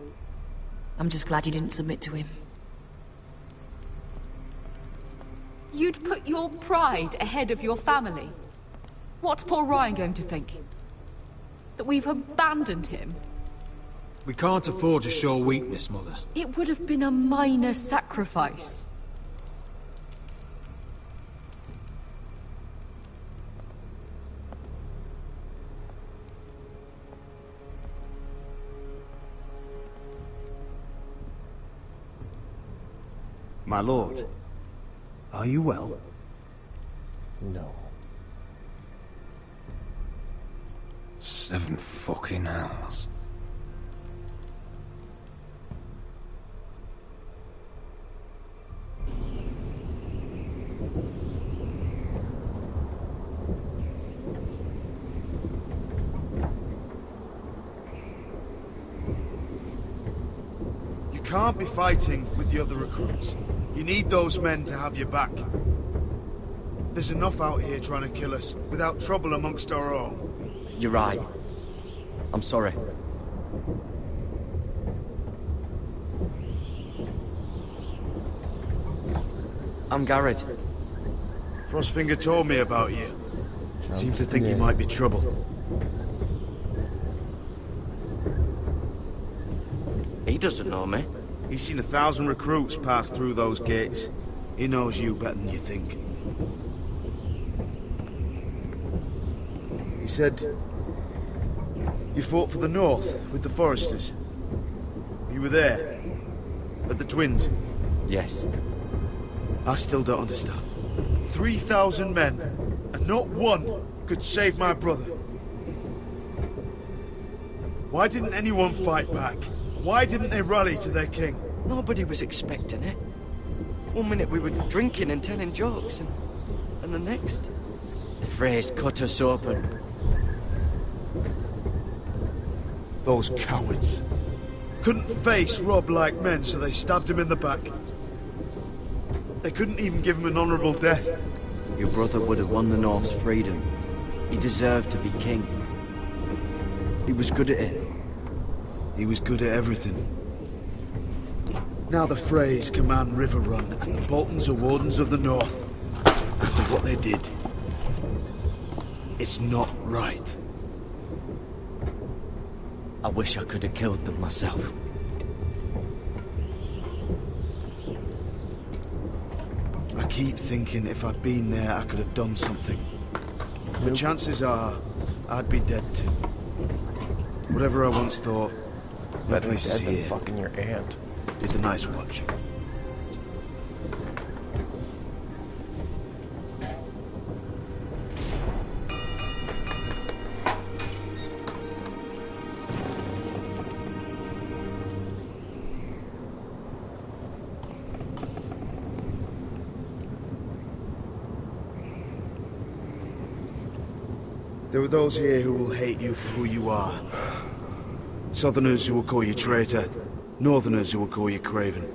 I'm just glad you didn't submit to him. You'd put your pride ahead of your family? What's poor Ryan going to think? That we've abandoned him? We can't afford to show weakness, Mother. It would have been a minor sacrifice. My lord, are you well? No. 7 fucking hours. can't be fighting with the other recruits. You need those men to have your back. There's enough out here trying to kill us, without trouble amongst our own. You're right. I'm sorry. I'm Garrett. Frostfinger told me about you. Seems to think you might be trouble. He doesn't know me. He's seen 1,000 recruits pass through those gates. He knows you better than you think. He said you fought for the North with the Foresters. You were there, at the Twins. Yes. I still don't understand. 3,000 men, and not one could save my brother. Why didn't anyone fight back? Why didn't they rally to their king? Nobody was expecting it. One minute we were drinking and telling jokes, and the next, the Freys cut us open. Those cowards. Couldn't face Rob like men, so they stabbed him in the back. They couldn't even give him an honorable death. Your brother would have won the North's freedom. He deserved to be king. He was good at it. He was good at everything. Now the Freys command Riverrun, and the Boltons are Wardens of the North. After what they did. It's not right. I wish I could have killed them myself. I keep thinking if I'd been there, I could have done something. But chances are, I'd be dead too. Whatever I once thought, no place is here. Fucking your aunt. Did the Night's Watch. There are those here who will hate you for who you are. Southerners who will call you traitor. Northerners who will call you craven.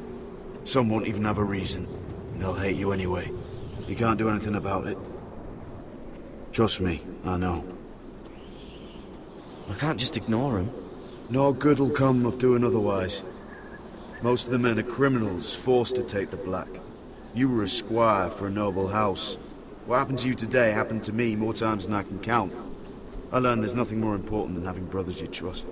Some won't even have a reason. They'll hate you anyway. You can't do anything about it. Trust me, I know. I can't just ignore him. No good will come of doing otherwise. Most of the men are criminals, forced to take the black. You were a squire for a noble house. What happened to you today happened to me more times than I can count. I learned there's nothing more important than having brothers you trust.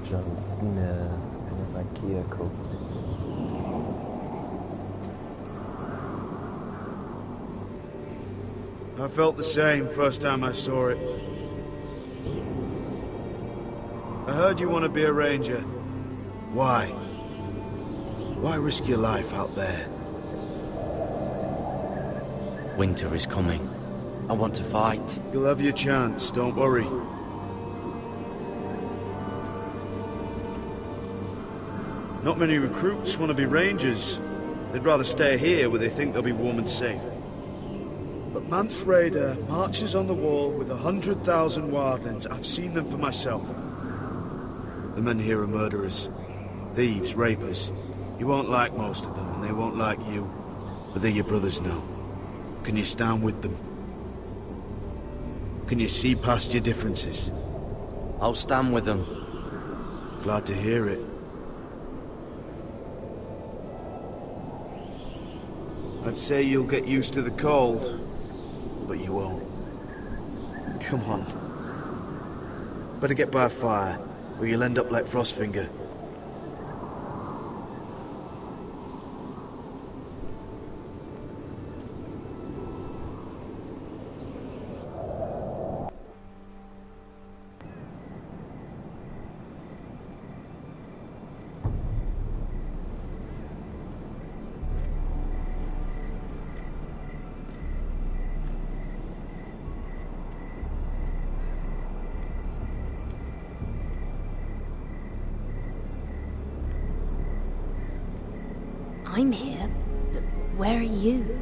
John Cena and his IKEA coat. I felt the same first time I saw it. I heard you want to be a ranger. Why? Why risk your life out there? Winter is coming. I want to fight. You'll have your chance, don't worry. Not many recruits want to be rangers. They'd rather stay here where they think they'll be warm and safe. But Mance Raider marches on the wall with 100,000 wildlings. I've seen them for myself. The men here are murderers. Thieves, rapers. You won't like most of them, and they won't like you. But they're your brothers now. Can you stand with them? Can you see past your differences? I'll stand with them. Glad to hear it. I'd say you'll get used to the cold, but you won't. Come on. Better get by a fire, or you'll end up like Frostfinger. I'm here, but where are you?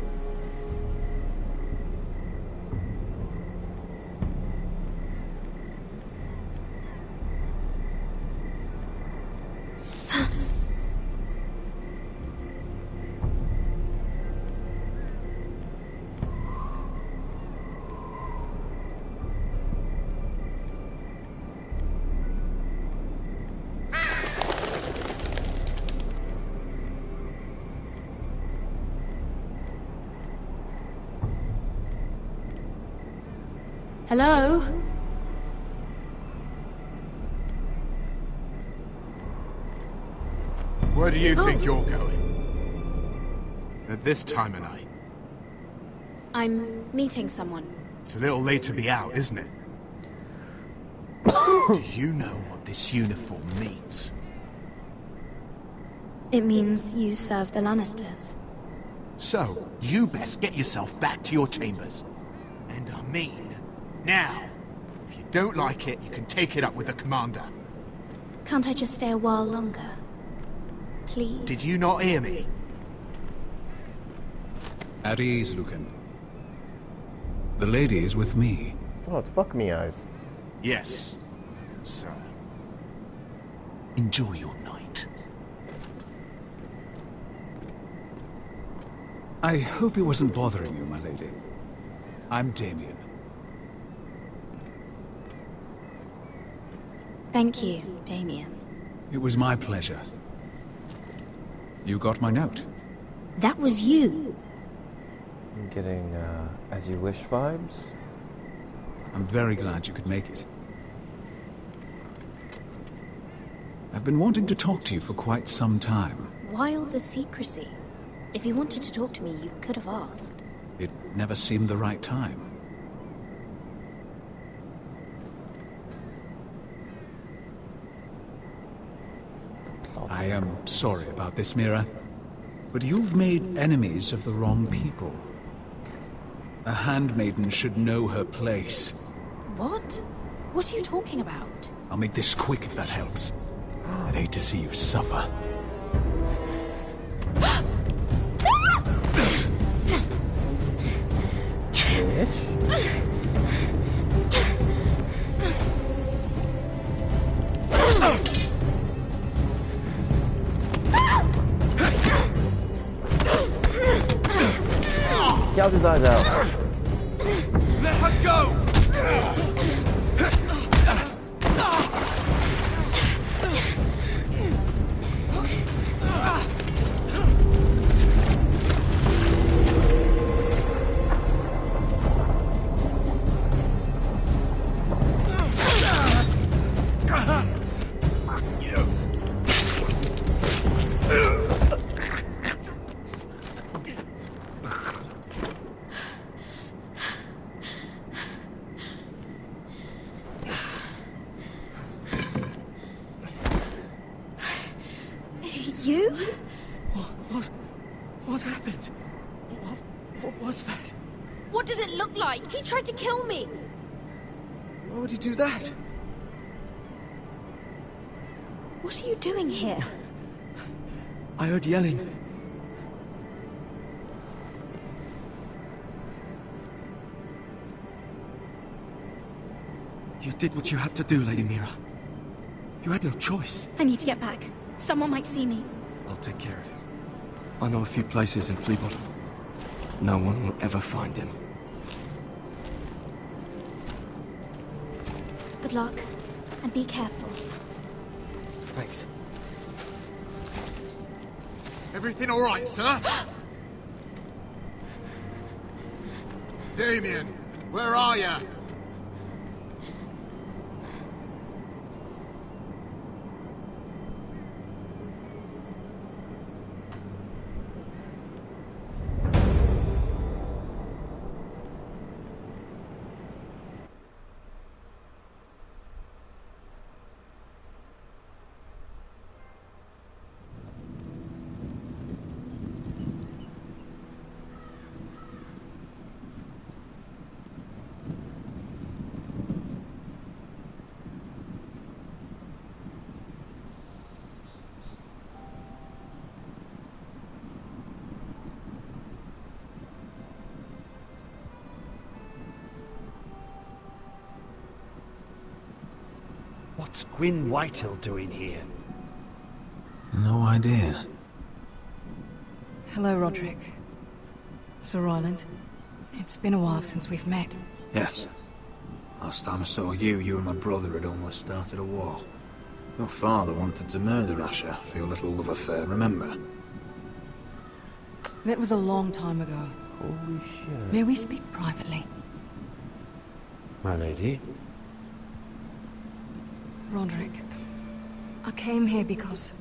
Hello? Where do you think you're going? At this time of night? I'm meeting someone. It's a little late to be out, isn't it? Do you know what this uniform means? It means you serve the Lannisters. So, you best get yourself back to your chambers. And I mean, now. If you don't like it, you can take it up with the commander. Can't I just stay a while longer? Please? Did you not hear me? At ease, Lucan. The lady is with me. Oh, it's fuck me eyes. Yes, sir. Enjoy your night. I hope it wasn't bothering you, my lady. I'm Damien. Thank you, Damien. It was my pleasure. You got my note. That was you. I'm getting, as you wish vibes. I'm very glad you could make it. I've been wanting to talk to you for quite some time. Why all the secrecy? If you wanted to talk to me, you could have asked. It never seemed the right time. I am sorry about this, Mira, but you've made enemies of the wrong people. A handmaiden should know her place. What? What are you talking about? I'll make this quick if that helps. I'd hate to see you suffer. Gouge his eyes out. Let her go! You? What happened? What was that? What does it look like? He tried to kill me! Why would he do that? What are you doing here? I heard yelling. You did what you had to do, Lady Mira. You had no choice. I need to get back. Someone might see me. I'll take care of him. I know a few places in Fleabottom. No one will ever find him. Good luck, and be careful. Thanks. Everything all right, sir? Damien, where are you? What's Gwyn Whitehill doing here? No idea. Hello, Roderick. Sir Roland. It's been a while since we've met. Yes. Last time I saw you, you and my brother had almost started a war. Your father wanted to murder Asher for your little love affair, remember? That was a long time ago. Holy shit. May we speak privately? My lady? Roderick, I came here because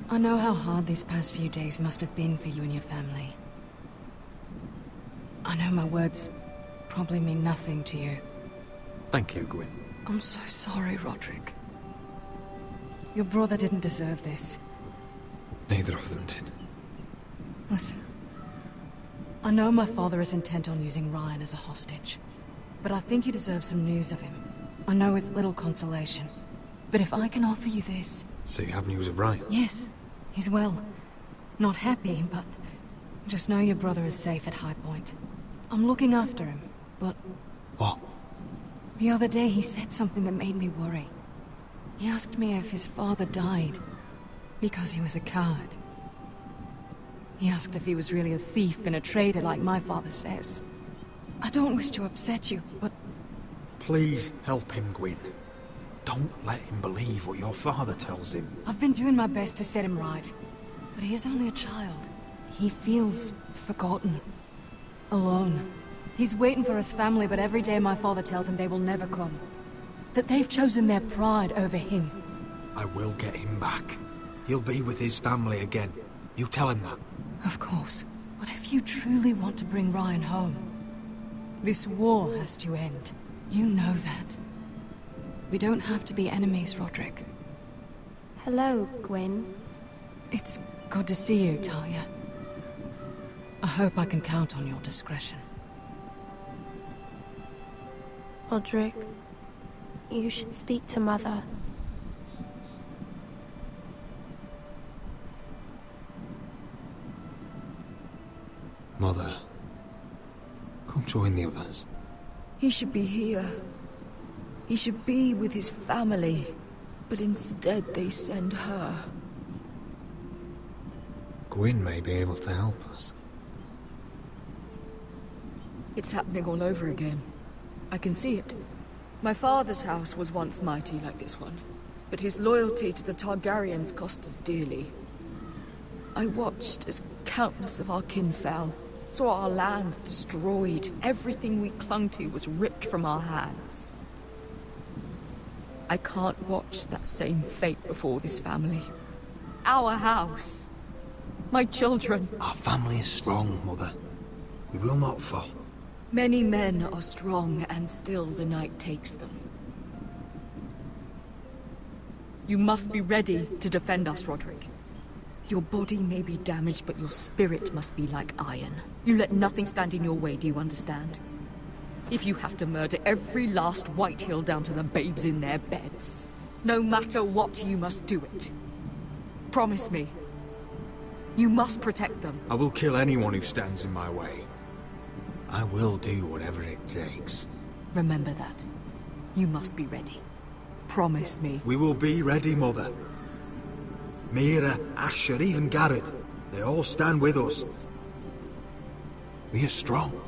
I know how hard these past few days must have been for you and your family. I know my words probably mean nothing to you. Thank you, Gwyn. I'm so sorry, Roderick. Your brother didn't deserve this. Neither of them did. Listen. I know my father is intent on using Ryan as a hostage, but I think you deserve some news of him. I know it's little consolation, but if I can offer you this... So you have news of Ryan? Yes, he's well. Not happy, but just know your brother is safe at High Point. I'm looking after him, but... What? The other day he said something that made me worry. He asked me if his father died because he was a coward. He asked if he was really a thief and a traitor like my father says. I don't wish to upset you, but... Please help him, Gwyn. Don't let him believe what your father tells him. I've been doing my best to set him right, but he is only a child. He feels forgotten. Alone. He's waiting for his family, but every day my father tells him they will never come. That they've chosen their pride over him. I will get him back. He'll be with his family again. You tell him that. Of course. But if you truly want to bring Ryan home, this war has to end. You know that. We don't have to be enemies, Roderick. Hello, Gwyn. It's good to see you, Talia. I hope I can count on your discretion. Roderick, you should speak to Mother. Mother, come join the others. He should be here. He should be with his family. But instead they send her. Gwyn may be able to help us. It's happening all over again. I can see it. My father's house was once mighty like this one, but his loyalty to the Targaryens cost us dearly. I watched as countless of our kin fell, saw our lands destroyed, everything we clung to was ripped from our hands. I can't watch that same fate before this family. Our house. My children. Our family is strong, Mother. We will not fall. Many men are strong, and still the night takes them. You must be ready to defend us, Roderick. Your body may be damaged, but your spirit must be like iron. You let nothing stand in your way, do you understand? If you have to murder every last Whitehill down to the babes in their beds, no matter what, you must do it. Promise me. You must protect them. I will kill anyone who stands in my way. I will do whatever it takes. Remember that. You must be ready. Promise me. We will be ready, Mother. Mira, Asher, even Garrett. They all stand with us. We are strong.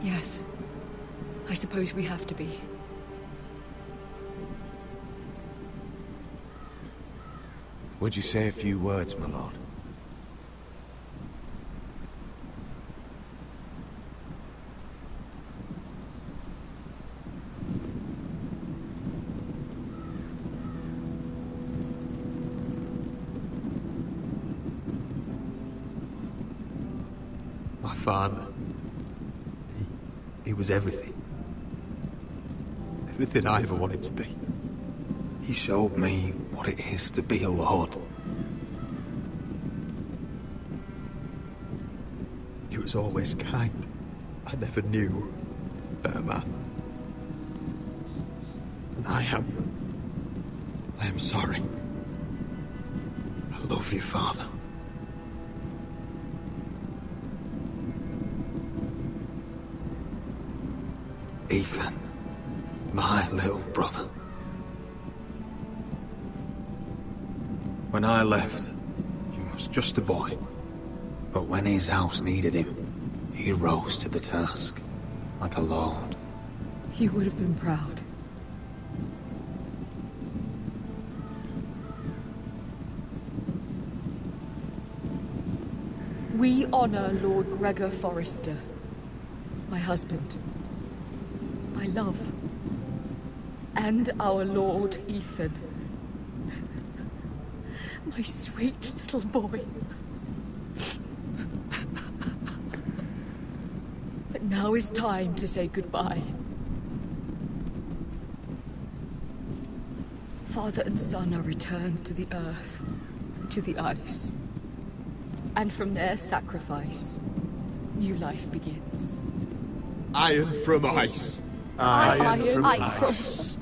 Yes. I suppose we have to be. Would you say a few words, my lord? My father. He was everything. Everything I ever wanted to be. He showed me what it is to be a lord. He was always kind. I never knew a better man. And I am sorry. I love you, Father. Ethan. My little brother. When I left, he was just a boy. But when his house needed him, he rose to the task, like a lord. He would have been proud. We honor Lord Gregor Forrester, my husband, my love, and our Lord Ethan, my sweet little boy. But now is time to say goodbye. Father and son are returned to the earth, to the ice. And from their sacrifice, new life begins. Iron from ice. Iron from ice.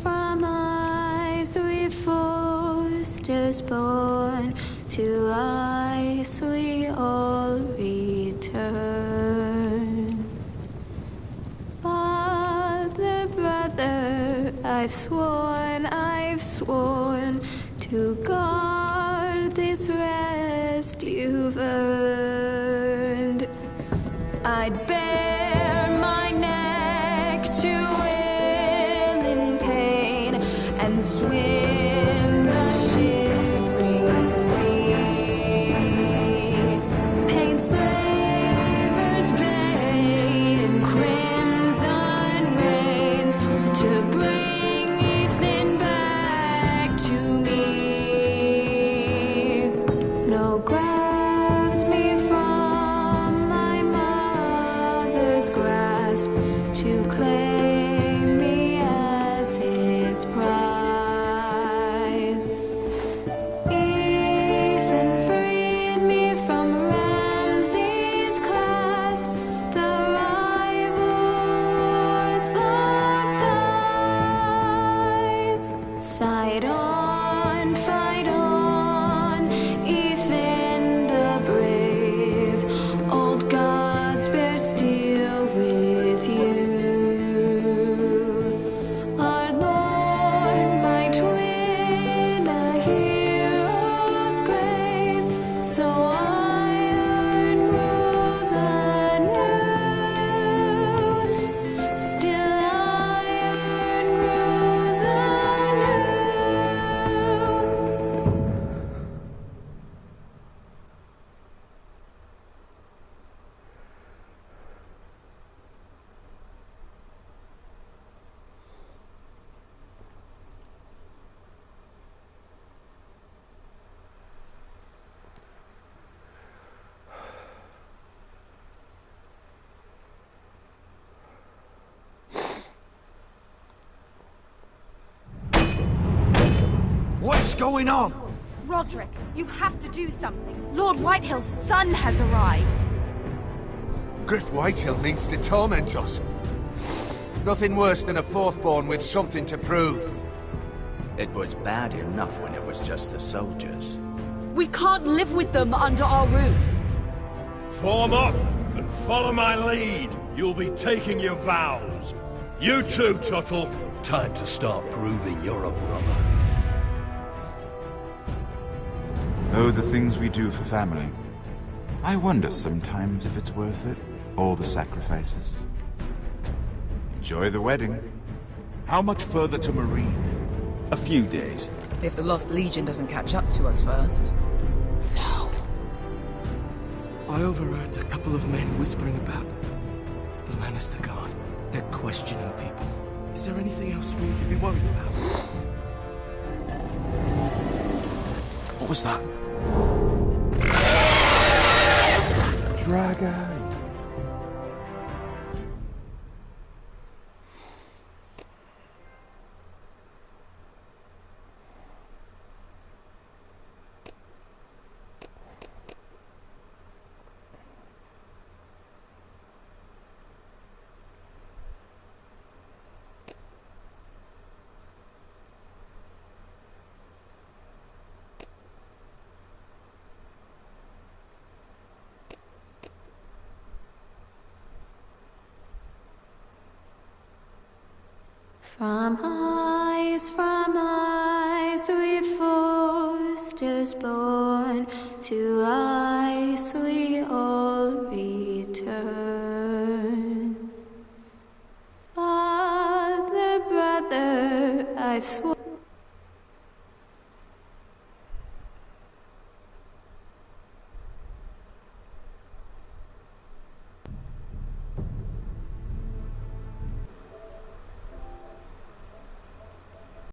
From ice we Forsters born, to ice we all return. Father, brother, I've sworn to guard this rest you've earned. I'd bare my neck to and swim the shivering sea. Paint Slaver's Bay in crimson rains to bring Ethan back to me. Snow grabbed me from my mother's grasp to claim me as his bride. Fight on, Ethan the brave. Old gods bear steel with you. Our Lord, my twin, a hero's grave. So iron grows anew. Still iron grows anew. What's going on? Roderick, you have to do something. Lord Whitehill's son has arrived. Griff Whitehill means to torment us. Nothing worse than a fourth-born with something to prove. It was bad enough when it was just the soldiers. We can't live with them under our roof. Form up and follow my lead. You'll be taking your vows. You too, Tuttle. Time to start proving you're a brother. Oh, the things we do for family. I wonder sometimes if it's worth it, all the sacrifices. Enjoy the wedding. How much further to Marine? A few days. If the Lost Legion doesn't catch up to us first. I overheard a couple of men whispering about the Lannister Guard. They're questioning people. Is there anything else we need to be worried about? What was that? Dragon. From eyes we foresters born, to ice we all return. Father, brother, I've sworn.